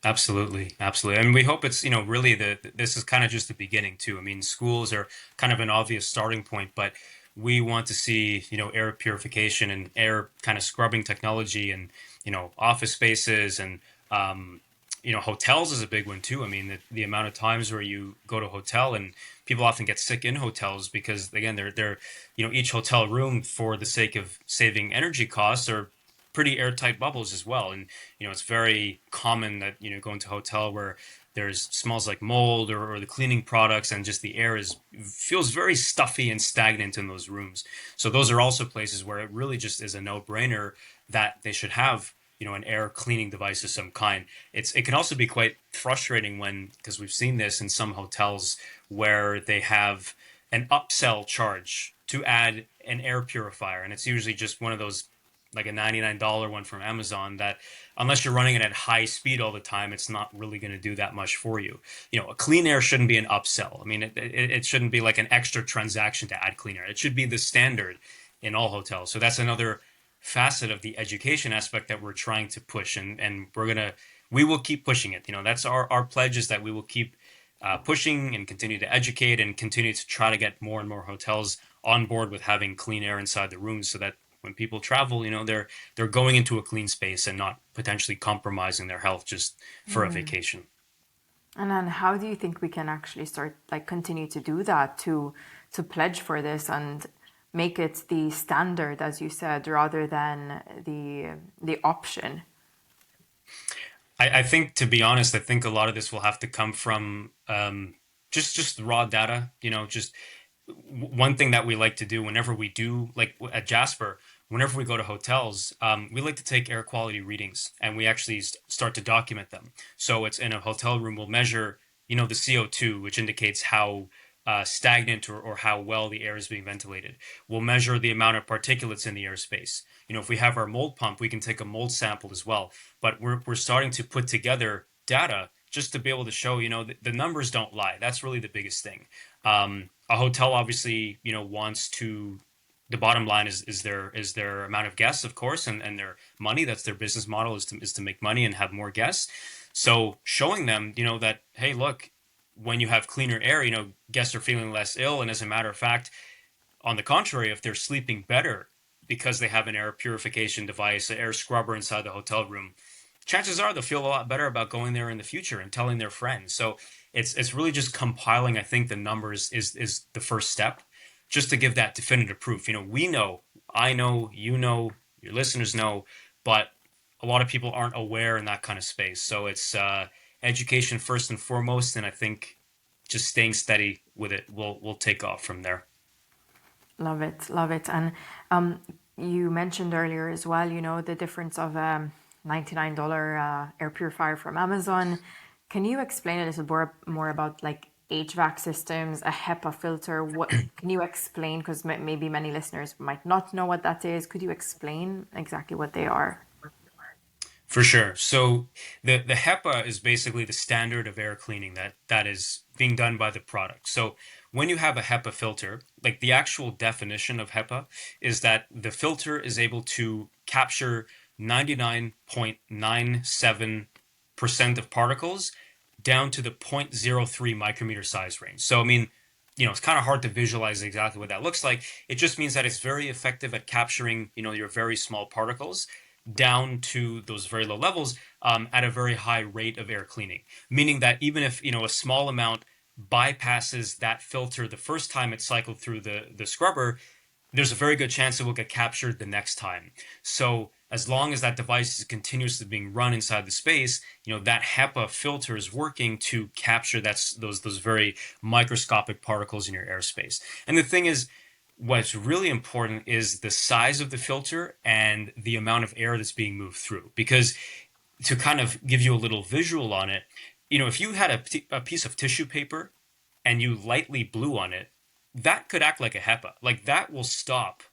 B: absolutely, absolutely. And we hope it's, really this is kind of just the beginning too. I mean, schools are kind of an obvious starting point, but we want to see, air purification and air kind of scrubbing technology and, office spaces and, hotels is a big one too. I mean, the amount of times where you go to a hotel and people often get sick in hotels because again, they're, each hotel room, for the sake of saving energy costs, are pretty airtight bubbles as well. And, it's very common that, go into a hotel where there's smells like mold or the cleaning products, and just the air feels very stuffy and stagnant in those rooms. So those are also places where it really just is a no-brainer that they should have, an air cleaning device of some kind. It can also be quite frustrating because we've seen this in some hotels where they have an upsell charge to add an air purifier, and it's usually just one of those, like a $99 one from Amazon, that unless you're running it at high speed all the time, it's not really going to do that much for you. A clean air shouldn't be an upsell. I mean, it shouldn't be like an extra transaction to add clean air. It should be the standard in all hotels. So that's another facet of the education aspect that we're trying to push, and we will keep pushing it. That's our pledge, is that we will keep pushing and continue to educate and continue to try to get more and more hotels on board with having clean air inside the rooms, so that when people travel, they're going into a clean space and not potentially compromising their health just for a vacation.
A: And then how do you think we can actually start, continue to do that, to pledge for this and make it the standard, as you said, rather than the option?
B: I think, to be honest, I think a lot of this will have to come from just raw data. Just one thing that we like to do whenever we do, like at JASPR, whenever we go to hotels, we like to take air quality readings, and we actually start to document them. So it's in a hotel room, we'll measure, the CO2, which indicates how stagnant or how well the air is being ventilated. We'll measure the amount of particulates in the airspace. If we have our mold pump, we can take a mold sample as well. But we're starting to put together data just to be able to show, the numbers don't lie. That's really the biggest thing. A hotel obviously, wants to. The bottom line is their amount of guests, of course, and their money. That's their business model, is to make money and have more guests. So showing them, that, hey, look, when you have cleaner air, guests are feeling less ill. And as a matter of fact, on the contrary, if they're sleeping better because they have an air purification device, an air scrubber inside the hotel room, chances are they'll feel a lot better about going there in the future and telling their friends. So it's really just compiling. I think the numbers is the first step, just to give that definitive proof. We know, I know, your listeners know, but a lot of people aren't aware in that kind of space. So education first and foremost, and I think just staying steady with it will take off from there.
A: Love it, love it. And um, you mentioned earlier as well, the difference of $99 air purifier from Amazon. Can you explain a little more about like HVAC systems, a HEPA filter? What can you explain? Because maybe many listeners might not know what that is. Could you explain exactly what they are?
B: For sure. So the HEPA is basically the standard of air cleaning that is being done by the product. So when you have a HEPA filter, like the actual definition of HEPA is that the filter is able to capture 99.97% of particles down to the zero point zero 0.03 micrometer size range. So I mean, it's kind of hard to visualize exactly what that looks like. It just means that it's very effective at capturing, your very small particles down to those very low levels at a very high rate of air cleaning. Meaning that even if a small amount bypasses that filter the first time it cycled through the scrubber, there's a very good chance it will get captured the next time. So as long as that device is continuously being run inside the space, that HEPA filter is working to capture those very microscopic particles in your airspace. And the thing is, what's really important is the size of the filter and the amount of air that's being moved through. Because to kind of give you a little visual on it, if you had a piece of tissue paper and you lightly blew on it, that could act like a HEPA. Like that will stop,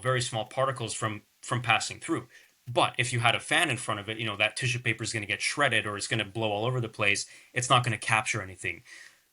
B: very small particles from passing through. But if you had a fan in front of it, that tissue paper is going to get shredded or it's going to blow all over the place. It's not going to capture anything.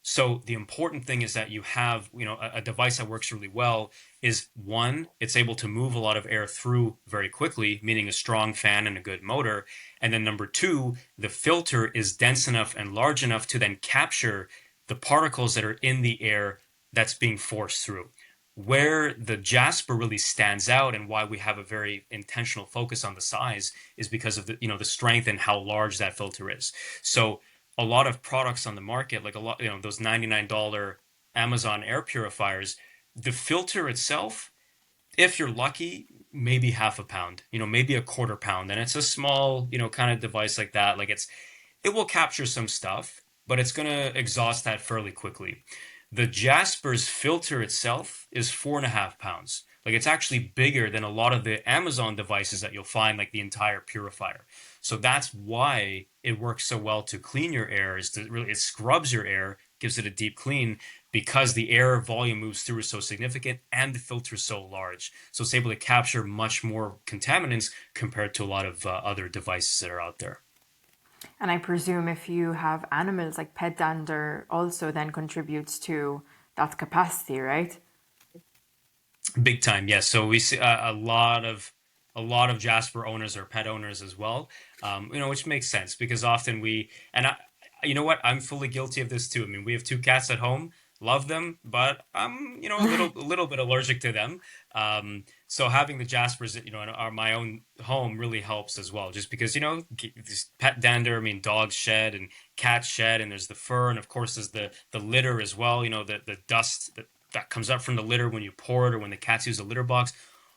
B: So the important thing is that you have, a device that works really well is one, it's able to move a lot of air through very quickly, meaning a strong fan and a good motor. And then number two, the filter is dense enough and large enough to then capture the particles that are in the air that's being forced through. Where the JASPR really stands out and why we have a very intentional focus on the size is because of the strength and how large that filter is. So a lot of products on the market, like a lot, those $99 Amazon air purifiers, the filter itself, if you're lucky, maybe half a pound, maybe a quarter pound. And it's a small, kind of device like that. Like it will capture some stuff, but it's going to exhaust that fairly quickly. The Jasper's filter itself is 4.5 pounds. Like it's actually bigger than a lot of the Amazon devices that you'll find, like the entire purifier. So that's why it works so well to clean your air. Is to really, it scrubs your air, gives it a deep clean because the air volume moves through is so significant and the filter is so large. So it's able to capture much more contaminants compared to a lot of other devices that are out there.
A: And I presume if you have animals, like pet dander also then contributes to that capacity, right?
B: Big time, yes. So we see a lot of Jasper owners are pet owners as well, which makes sense because often you know what, I'm fully guilty of this too. I mean, we have two cats at home, love them, but I'm a little bit allergic to them. So having the Jaspers, in my own home really helps as well, just because this pet dander. I mean, dogs shed and cats shed, and there's the fur, and of course there's the litter as well. The dust that comes up from the litter when you pour it or when the cats use the litter box.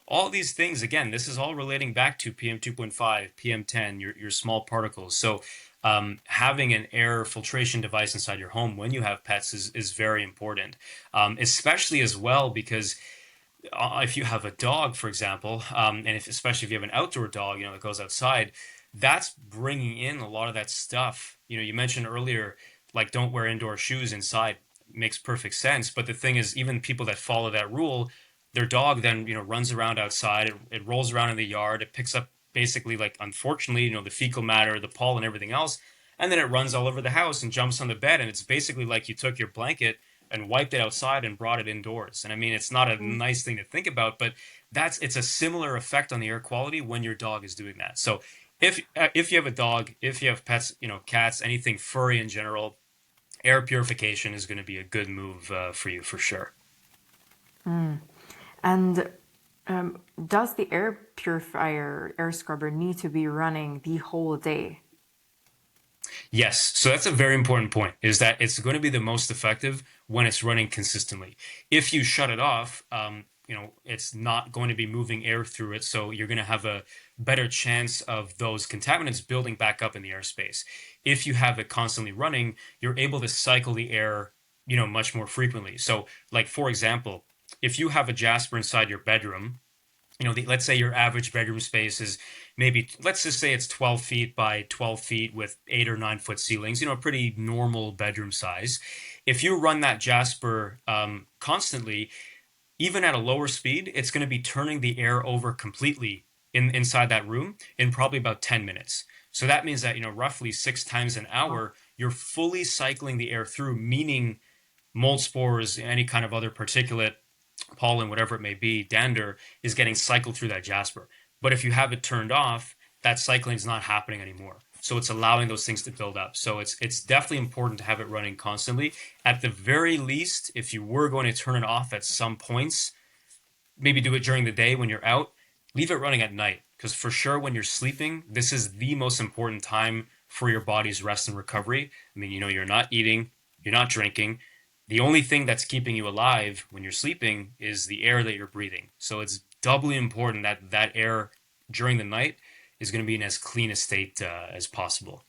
B: All these things, again, this is all relating back to PM 2.5, PM 10, your small particles. So having an air filtration device inside your home when you have pets is very important, especially as well because if you have a dog, for example, and especially if you have an outdoor dog, that goes outside, that's bringing in a lot of that stuff. You mentioned earlier, like don't wear indoor shoes inside. Makes perfect sense. But the thing is, even people that follow that rule, their dog then, runs around outside. It rolls around in the yard. It picks up basically, like, unfortunately, the fecal matter, the pollen, everything else. And then it runs all over the house and jumps on the bed. And it's basically like you took your blanket and wiped it outside and brought it indoors. And I mean, it's not a nice thing to think about, but it's a similar effect on the air quality when your dog is doing that. So if you have a dog, if you have pets, cats, anything furry in general, air purification is going to be a good move for you for sure.
A: And does the air purifier, air scrubber need to be running the whole day?
B: Yes, so that's a very important point, is that it's going to be the most effective when it's running consistently. If you shut it off, it's not going to be moving air through it, so you're going to have a better chance of those contaminants building back up in the airspace. If you have it constantly running, you're able to cycle the air, much more frequently. So, like for example, if you have a JASPR inside your bedroom, let's say your average bedroom space is maybe, let's just say it's 12 feet by 12 feet with 8 or 9 foot ceilings, a pretty normal bedroom size. If you run that Jasper constantly, even at a lower speed, it's going to be turning the air over completely inside that room in probably about 10 minutes. So that means that, roughly 6 times an hour, you're fully cycling the air through, meaning mold spores, any kind of other particulate, pollen, whatever it may be, dander, is getting cycled through that Jasper. But if you have it turned off, that cycling is not happening anymore. So it's allowing those things to build up. So it's definitely important to have it running constantly. At the very least, if you were going to turn it off at some points, maybe do it during the day when you're out, leave it running at night. Because for sure, when you're sleeping, this is the most important time for your body's rest and recovery. I mean, you're not eating, you're not drinking. The only thing that's keeping you alive when you're sleeping is the air that you're breathing. So it's doubly important that that air during the night is going to be in as clean a state as possible.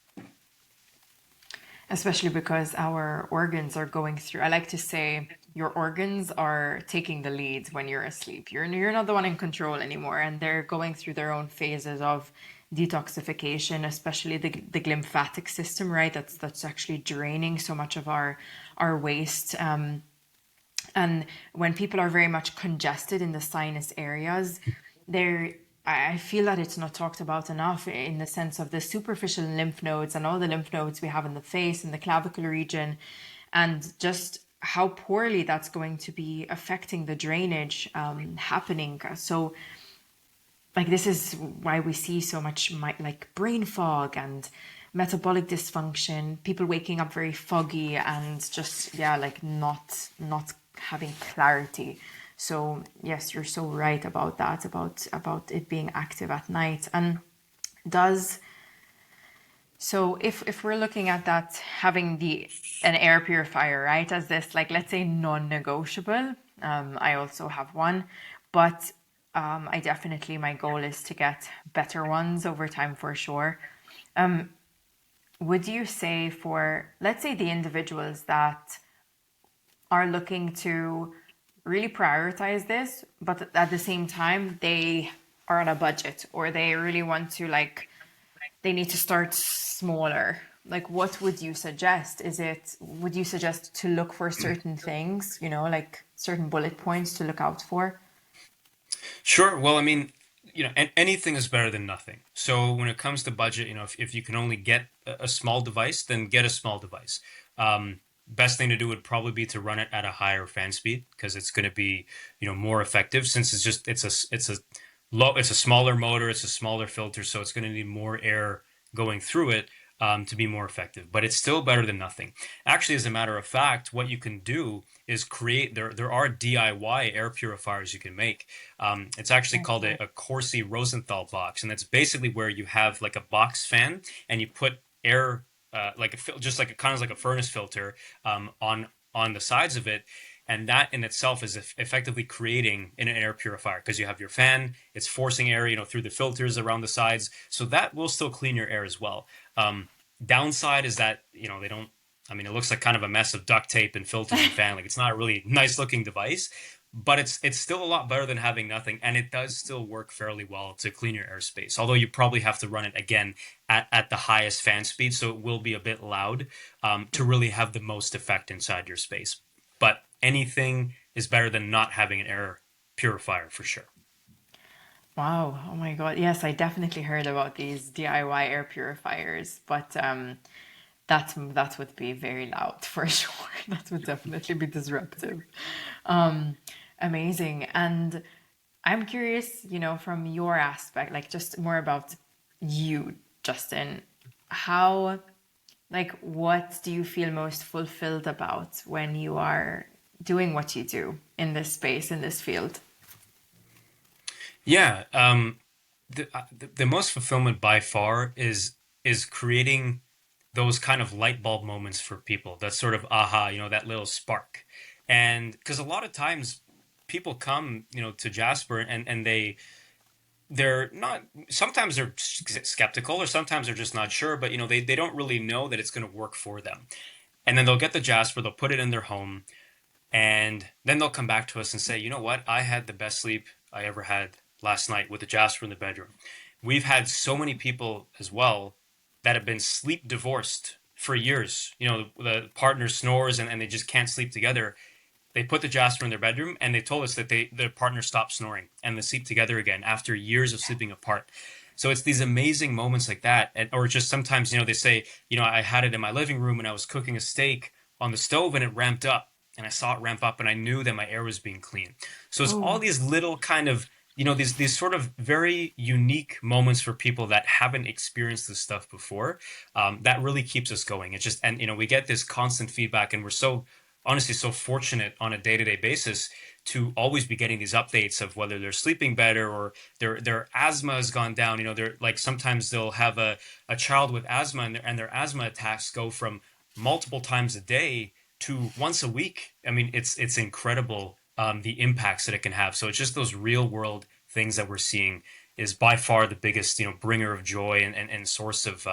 A: Especially because our organs are going through, I like to say, your organs are taking the lead when you're asleep. You're not the one in control anymore, and they're going through their own phases of detoxification, especially the glymphatic system, right? That's actually draining so much of our waste. And when people are very much congested in the sinus areas, they're I feel that it's not talked about enough in the sense of the superficial lymph nodes and all the lymph nodes we have in the face and the clavicle region, and just how poorly that's going to be affecting the drainage happening. So, like, this is why we see so much like brain fog and metabolic dysfunction, people waking up very foggy and just, yeah, like not having clarity. So yes, you're so right about that, about it being active at night. And does so if we're looking at that, having an air purifier, right, as this, like, let's say non-negotiable. I also have one, but I definitely, my goal is to get better ones over time for sure. Would you say, for, let's say, the individuals that are looking to really prioritize this, but at the same time, they are on a budget, or they really want to, like, they need to start smaller. Like, what would you suggest? Would you suggest to look for certain things, like certain bullet points to look out for?
B: Sure. Well, I mean, anything is better than nothing. So when it comes to budget, if you can only get a small device, then get a small device. Best thing to do would probably be to run it at a higher fan speed, because it's going to be, more effective, since it's a smaller motor, it's a smaller filter, so it's going to need more air going through it to be more effective. But it's still better than nothing. Actually, as a matter of fact, what you can do is create, there are DIY air purifiers you can make. It's actually called a Corsi Rosenthal box, and that's basically where you have like a box fan and you put air just like a kind of like a furnace filter on the sides of it, and that in itself is effectively creating an air purifier, because you have your fan, it's forcing air, through the filters around the sides, so that will still clean your air as well. Downside is that they don't. I mean, it looks like kind of a mess of duct tape and filters and fan. Like, it's not a really nice looking device, but it's still a lot better than having nothing, and it does still work fairly well to clean your airspace. Although you probably have to run it again at the highest fan speed, so it will be a bit loud to really have the most effect inside your space. But anything is better than not having an air purifier for sure.
A: Wow. Oh my God. Yes, I definitely heard about these DIY air purifiers, but that would be very loud for sure. That would definitely be disruptive. Amazing. And I'm curious, from your aspect, like, just more about you, Justin. How, like, what do you feel most fulfilled about when you are doing what you do in this space, in this field?
B: Yeah, the most fulfillment by far is creating those kind of light bulb moments for people. That sort of aha, that little spark. And because a lot of times, people come, to Jasper, and they're not, sometimes they're skeptical, or sometimes they're just not sure, but they don't really know that it's going to work for them. And then they'll get the Jasper, they'll put it in their home, and then they'll come back to us and say, you know what, I had the best sleep I ever had last night with the Jasper in the bedroom. We've had so many people as well that have been sleep divorced for years. The partner snores, and they just can't sleep together. They put the Jasper in their bedroom, and they told us that their partner stopped snoring and they sleep together again after years of sleeping apart. So it's these amazing moments like that. Or just sometimes, they say, I had it in my living room and I was cooking a steak on the stove and it ramped up, and I saw it ramp up, and I knew that my air was being clean. So it's all
A: Oh.
B: these little kind of, these sort of very unique moments for people that haven't experienced this stuff before, that really keeps us going. It's just, and we get this constant feedback, and we're so honestly so fortunate on a day-to-day basis to always be getting these updates of whether they're sleeping better, or their asthma has gone down. They're like, sometimes they'll have a child with asthma, and their asthma attacks go from multiple times a day to once a week. I mean, it's incredible, the impacts that it can have. So it's just those real world things that we're seeing is by far the biggest, bringer of joy, and source of,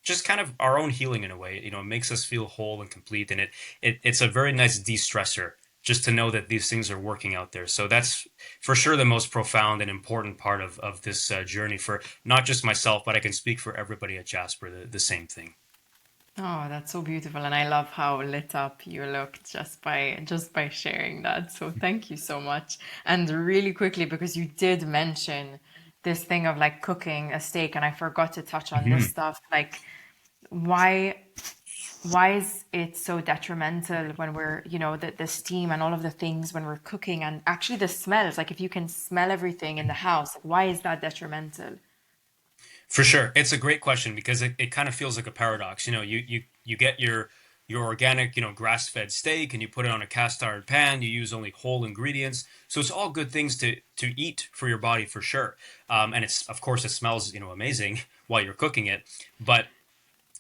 B: just kind of our own healing in a way. It makes us feel whole and complete, and it's a very nice de-stressor just to know that these things are working out there. So that's for sure the most profound and important part of this journey for not just myself, but I can speak for everybody at Jasper, the same thing.
A: Oh, that's so beautiful, and I love how lit up you look just by sharing that. So thank you so much. And really quickly, because you did mention this thing of like cooking a steak, and I forgot to touch on this
B: Mhm.
A: stuff. Like, why why is it so detrimental when we're, the steam and all of the things when we're cooking, and actually the smells, like if you can smell everything in the house, why is that detrimental?
B: For sure. It's a great question because it kind of feels like a paradox. You get your organic, grass-fed steak, and you put it on a cast iron pan. You use only whole ingredients. So it's all good things to eat for your body for sure. And it's, of course, it smells, amazing while you're cooking it, but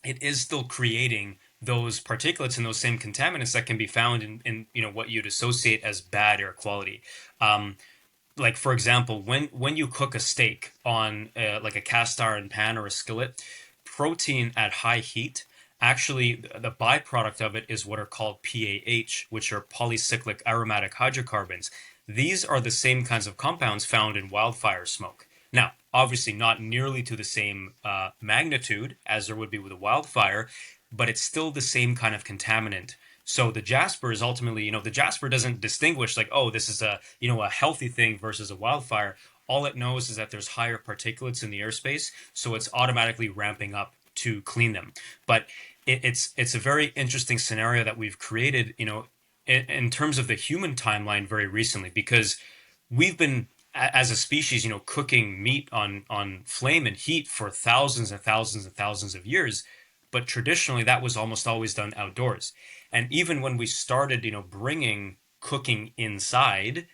B: it is still creating those particulates and those same contaminants that can be found in what you'd associate as bad air quality. Um, like, for example, when you cook a steak on like a cast iron pan or a skillet, protein at high heat, actually the byproduct of it is what are called PAH, which are polycyclic aromatic hydrocarbons. These are the same kinds of compounds found in wildfire smoke. Now, obviously not nearly to the same magnitude as there would be with a wildfire, but it's still the same kind of contaminant. So the Jasper is ultimately, the Jasper doesn't distinguish like, oh, this is a healthy thing versus a wildfire. All it knows is that there's higher particulates in the airspace, so it's automatically ramping up to clean them. But it's a very interesting scenario that we've created, in terms of the human timeline very recently, because we've been as a species, cooking meat on flame and heat for thousands and thousands and thousands of years. But traditionally, that was almost always done outdoors. And even when we started, bringing cooking inside,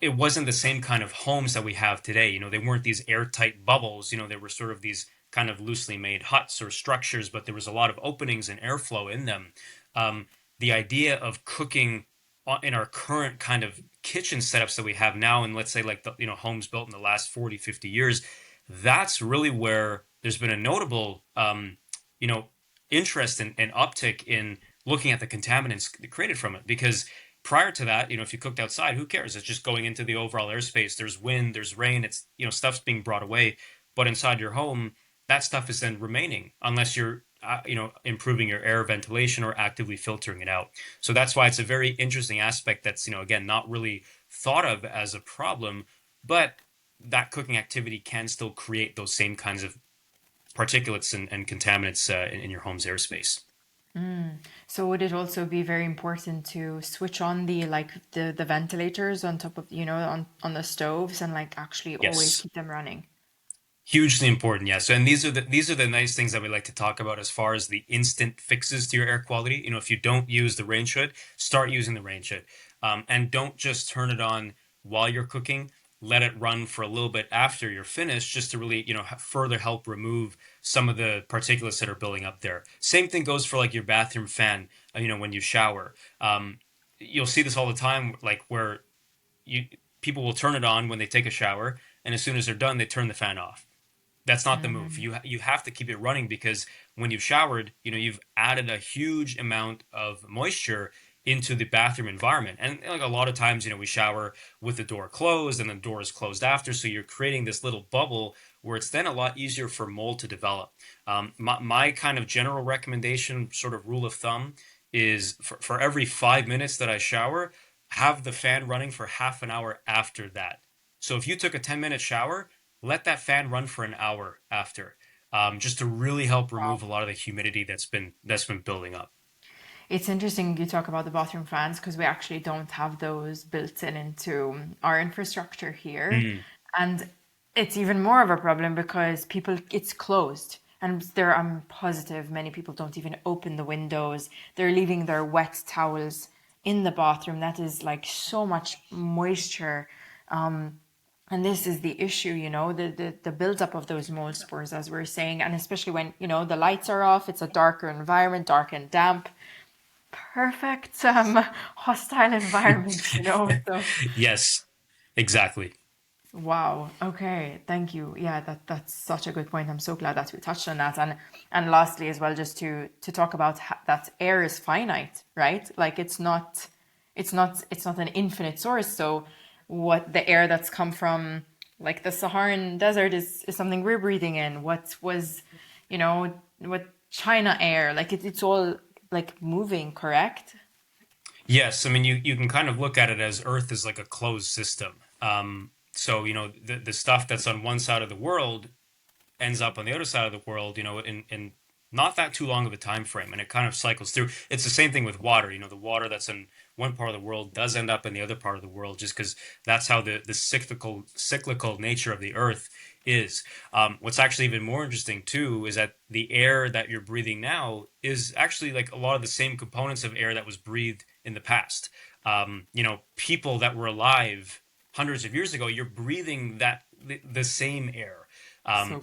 B: it wasn't the same kind of homes that we have today. They weren't these airtight bubbles. They were sort of these kind of loosely made huts or structures, but there was a lot of openings and airflow in them. The idea of cooking in our current kind of kitchen setups that we have now, and let's say like the homes built in the last 40, 50 years, that's really where there's been a notable you know interest and uptick in looking at the contaminants created from it. Because prior to that, if you cooked outside, who cares? It's just going into the overall airspace. There's wind, there's rain. It's stuff's being brought away. But inside your home, that stuff is then remaining unless you're improving your air ventilation or actively filtering it out. So that's why it's a very interesting aspect that's again not really thought of as a problem, but that cooking activity can still create those same kinds of particulates and contaminants in your home's airspace.
A: So would it also be very important to switch on the ventilators on top of, on the stoves, and like actually always
B: Yes.
A: keep them running?
B: Hugely important, yes. And these are the nice things that we like to talk about as far as the instant fixes to your air quality. If you don't use the range hood, start using the range hood, and don't just turn it on while you're cooking. Let it run for a little bit after you're finished, just to really further help remove some of the particulates that are building up there. Same thing goes for like your bathroom fan. When you shower, you'll see this all the time, like where you people will turn it on when they take a shower, and as soon as they're done, they turn the fan off. That's not the move. You have to keep it running because when you've showered, you've added a huge amount of moisture into the bathroom environment. And like a lot of times, we shower with the door closed and the door is closed after, so you're creating this little bubble where it's then a lot easier for mold to develop. My kind of general recommendation, sort of rule of thumb, is for every 5 minutes that I shower, have the fan running for half an hour after that. So if you took a 10-minute shower, let that fan run for an hour after, just to really help remove a lot of the humidity that's been building up.
A: It's interesting you talk about the bathroom fans because we actually don't have those built in into our infrastructure here.
B: Mm.
A: And it's even more of a problem because it's closed. And I'm positive many people don't even open the windows. They're leaving their wet towels in the bathroom. That is like so much moisture. And this is the issue, the buildup of those mold spores, as we're saying. And especially when, the lights are off, it's a darker environment, dark and damp. Perfect hostile environment, So
B: Yes, exactly.
A: wow. Okay. Thank you. Yeah, that's such a good point. I'm so glad that we touched on that. And lastly, as well, just to talk about that air is finite, right? Like it's not an infinite source. So what the air that's come from like the Saharan desert is something we're breathing in. What China air, like it's all like moving, correct?
B: Yes, I mean you can kind of look at it as Earth is like a closed system. So the stuff that's on one side of the world ends up on the other side of the world, in not that too long of a time frame, and it kind of cycles through. It's the same thing with water. The water that's in one part of the world does end up in the other part of the world, just because that's how the cyclical nature of the Earth is. What's actually even more interesting too is that the air that you're breathing now is actually like a lot of the same components of air that was breathed in the past. People that were alive hundreds of years ago, you're breathing the same air.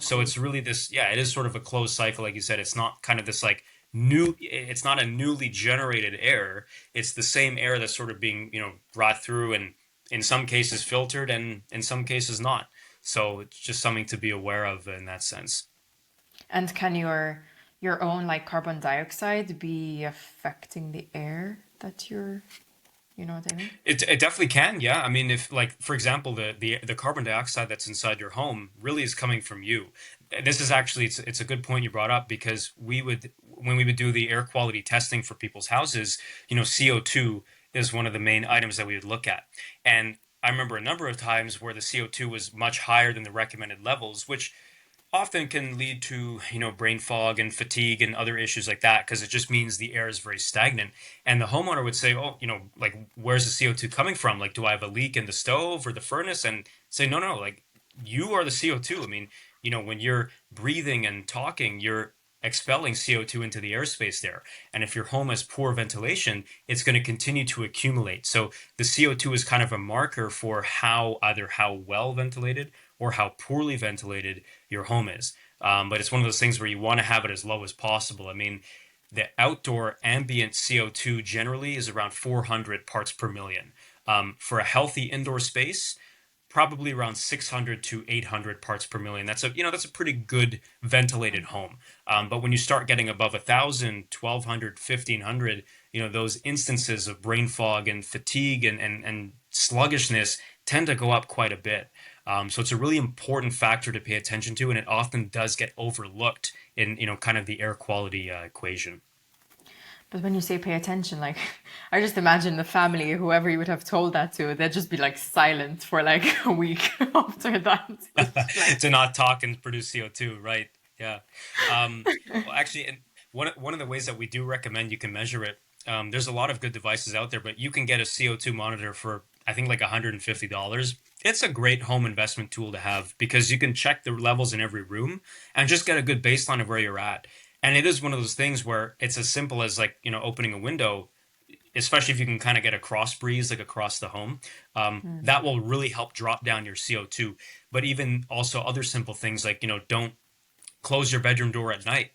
A: So
B: So
A: cool.
B: it's really this, yeah, it is sort of a closed cycle, like you said. It's not kind of this like new, it's not a newly generated air. It's the same air that's sort of being, brought through and in some cases filtered and in some cases not. So it's just something to be aware of in that sense.
A: And can your own like carbon dioxide be affecting the air that you know what I mean?
B: It definitely can, yeah. I mean, if like for example, the carbon dioxide that's inside your home really is coming from you. This is actually it's a good point you brought up because we would when we would do the air quality testing for people's houses, CO2 is one of the main items that we would look at. And I remember a number of times where the CO2 was much higher than the recommended levels, which often can lead to brain fog and fatigue and other issues like that because it just means the air is very stagnant and the homeowner would say, oh, like where's the CO2 coming from, like do I have a leak in the stove or the furnace, and say no, no, like you are the CO2. I mean, when you're breathing and talking, you're expelling CO2 into the airspace there. And if your home has poor ventilation, it's going to continue to accumulate. So the CO2 is kind of a marker for either how well ventilated or how poorly ventilated your home is. But it's one of those things where you want to have it as low as possible. I mean, the outdoor ambient CO2 generally is around 400 parts per million. For a healthy indoor space, probably around 600 to 800 parts per million. That's a pretty good ventilated home. But when you start getting above 1,000, 1,200, 1,500, those instances of brain fog and fatigue and sluggishness tend to go up quite a bit. So it's a really important factor to pay attention to, and it often does get overlooked in kind of the air quality equation.
A: But when you say pay attention, like I just imagine the family, whoever you would have told that to, they'd just be like silent for like a week after that. It's like,
B: To not talk and produce CO2, right? Yeah. Well, actually, and one of the ways that we do recommend you can measure it, there's a lot of good devices out there, but you can get a CO2 monitor for I think like $150. It's a great home investment tool to have because you can check the levels in every room and just get a good baseline of where you're at. And it is one of those things where it's as simple as like, opening a window, especially if you can kind of get a cross breeze like across the home, that will really help drop down your CO2. But even also other simple things like, don't close your bedroom door at night.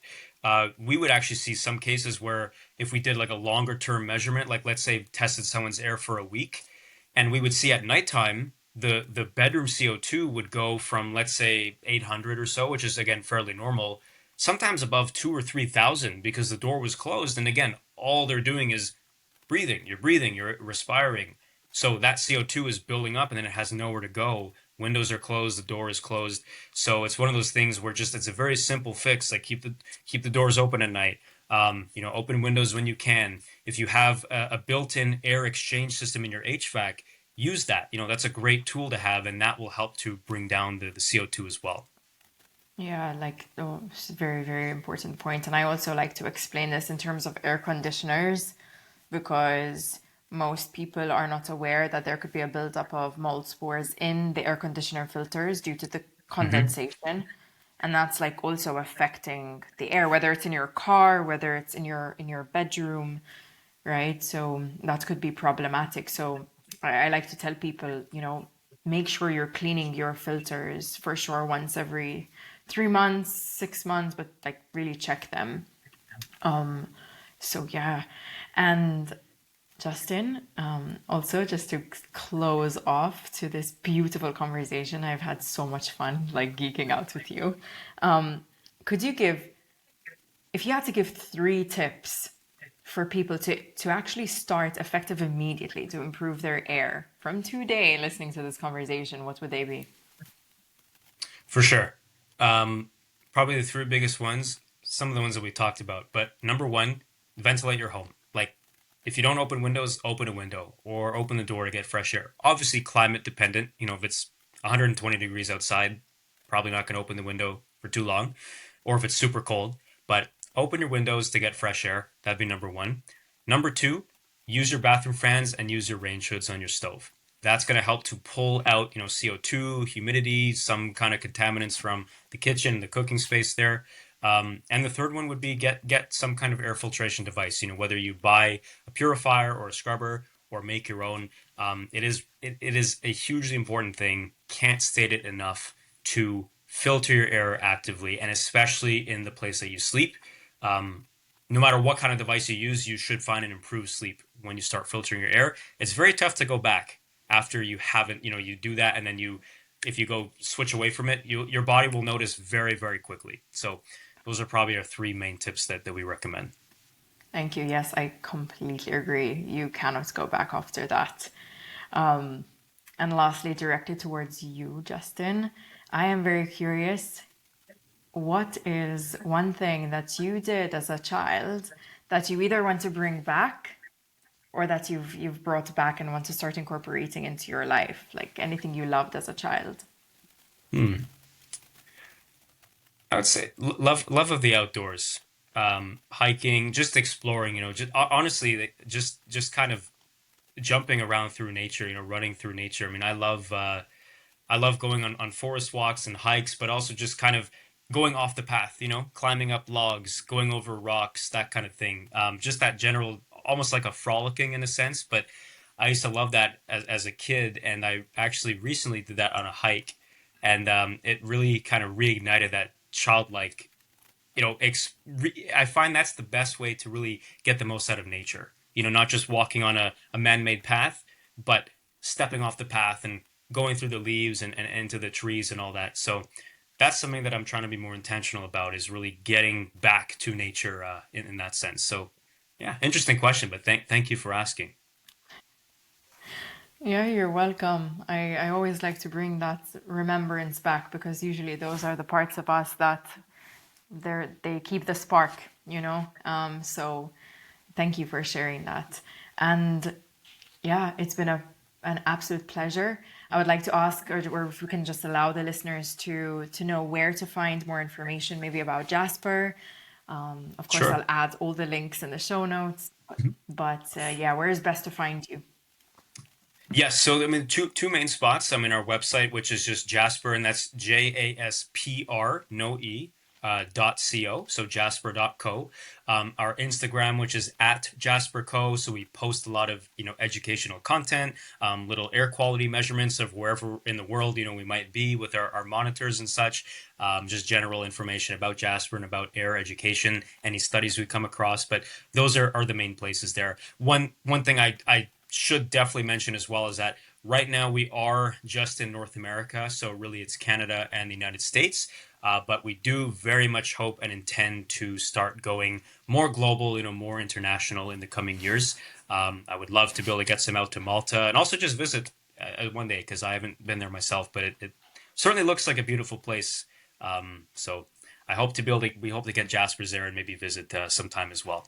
B: We would actually see some cases where if we did like a longer term measurement, like let's say tested someone's air for a week, And we would see at nighttime the bedroom CO2 would go from, let's say, 800 or so, which is again fairly normal, sometimes above 2 or 3,000, because the door was closed. And again, all they're doing is breathing, you're respiring. So that CO2 is building up and then it has nowhere to go. Windows are closed, the door is closed. So it's one of those things where just it's a very simple fix. Like keep the doors open at night. Open windows when you can. If you have a built-in air exchange system in your HVAC, use that. That's a great tool to have, and that will help to bring down the CO2 as well.
A: Yeah, like, oh, it's a very, very important point. And I also like to explain this in terms of air conditioners because most people are not aware that there could be a buildup of mold spores in the air conditioner filters due to the
B: Hmm.
A: condensation. And that's like also affecting the air, whether it's in your car, whether it's in your bedroom, right? So that could be problematic. So I like to tell people, make sure you're cleaning your filters for sure once every 3 months, 6 months, but like really check them. So yeah. And Justin, also just to close off to this beautiful conversation, I've had so much fun like geeking out with you. Could you give, if you had to give 3 tips for people to actually start effective immediately to improve their air from today listening to this conversation, what would they be?
B: For sure. Um, Probably the three biggest ones, some of the ones that we talked about. But number one, ventilate your home. Like, if you don't open windows, open a window or open the door to get fresh air. Obviously, climate dependent. If it's 120 degrees outside, probably not going to open the window for too long. Or if it's super cold, but open your windows to get fresh air. That'd be number one. Number two, use your bathroom fans and use your range hoods on your stove. That's going to help to pull out, CO2, humidity, some kind of contaminants from the kitchen, the cooking space there. And the third one would be get some kind of air filtration device. Whether you buy a purifier or a scrubber or make your own. It is a hugely important thing. Can't state it enough to filter your air actively, and especially in the place that you sleep. No matter what kind of device you use, you should find an improved sleep when you start filtering your air. It's very tough to go back after you haven't, you do that, and then if you go switch away from it, your body will notice very, very quickly. So those are probably our three main tips that we recommend.
A: Thank you. Yes, I completely agree. You cannot go back after that. And lastly, directed towards you, Justin, I am very curious. What is one thing that you did as a child that you either want to bring back or that you've brought back and want to start incorporating into your life? Like anything you loved as a child.
B: Hmm. I would say love of the outdoors, hiking, just exploring. Just honestly, just kind of jumping around through nature. Running through nature. I mean, I love going on forest walks and hikes, but also just kind of going off the path. Climbing up logs, going over rocks, that kind of thing. Just that general, almost like a frolicking in a sense. But I used to love that as a kid, and I actually recently did that on a hike, and it really kind of reignited that childlike. I find that's the best way to really get the most out of nature. Not just walking on a man-made path, but stepping off the path and going through the leaves and into the trees and all that. So that's something that I'm trying to be more intentional about, is really getting back to nature in that sense. So yeah, interesting question, but thank you for asking.
A: Yeah, you're welcome. I always like to bring that remembrance back because usually those are the parts of us that they keep the spark, so thank you for sharing that. And yeah, it's been an absolute pleasure. I would like to ask, or if we can just allow the listeners to know where to find more information, maybe about Jasper. Of course,
B: Sure.
A: I'll add all the links in the show notes. But yeah, where is best to find you?
B: Yes, so I mean two main spots. I mean our website, which is just Jasper, and that's JASPR, no E, .co, so jasper.co. Our Instagram, which is at JasperCo, so we post a lot of educational content, little air quality measurements of wherever in the world we might be with our monitors and such. Just general information about Jasper and about air education, any studies we come across. But those are the main places there. One thing I should definitely mention as well is that Right now, we are just in North America, so really it's Canada and the United States. But we do very much hope and intend to start going more global, more international in the coming years. I would love to be able to get some out to Malta and also just visit one day because I haven't been there myself, but it certainly looks like a beautiful place. So I hope to be able to, we hope to get Jaspers there and maybe visit sometime as well.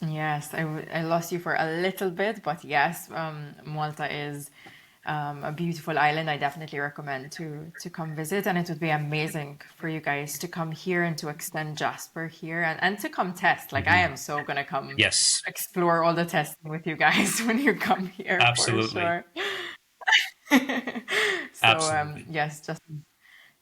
A: Yes, I lost you for a little bit, but yes, Malta is a beautiful island. I definitely recommend to come visit, and it would be amazing for you guys to come here and to extend Jasper here and to come test. Like I
B: Hmm.
A: am so gonna come
B: Yes,
A: explore all the testing with you guys when you come here for
B: absolutely.
A: sure. So
B: Absolutely.
A: yes, just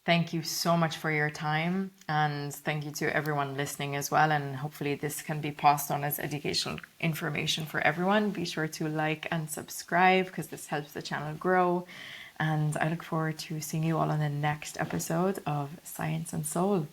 A: thank you so much for your time, and thank you to everyone listening as well. And hopefully, this can be passed on as educational information for everyone. Be sure to like and subscribe because this helps the channel grow. And I look forward to seeing you all on the next episode of Science and Soul.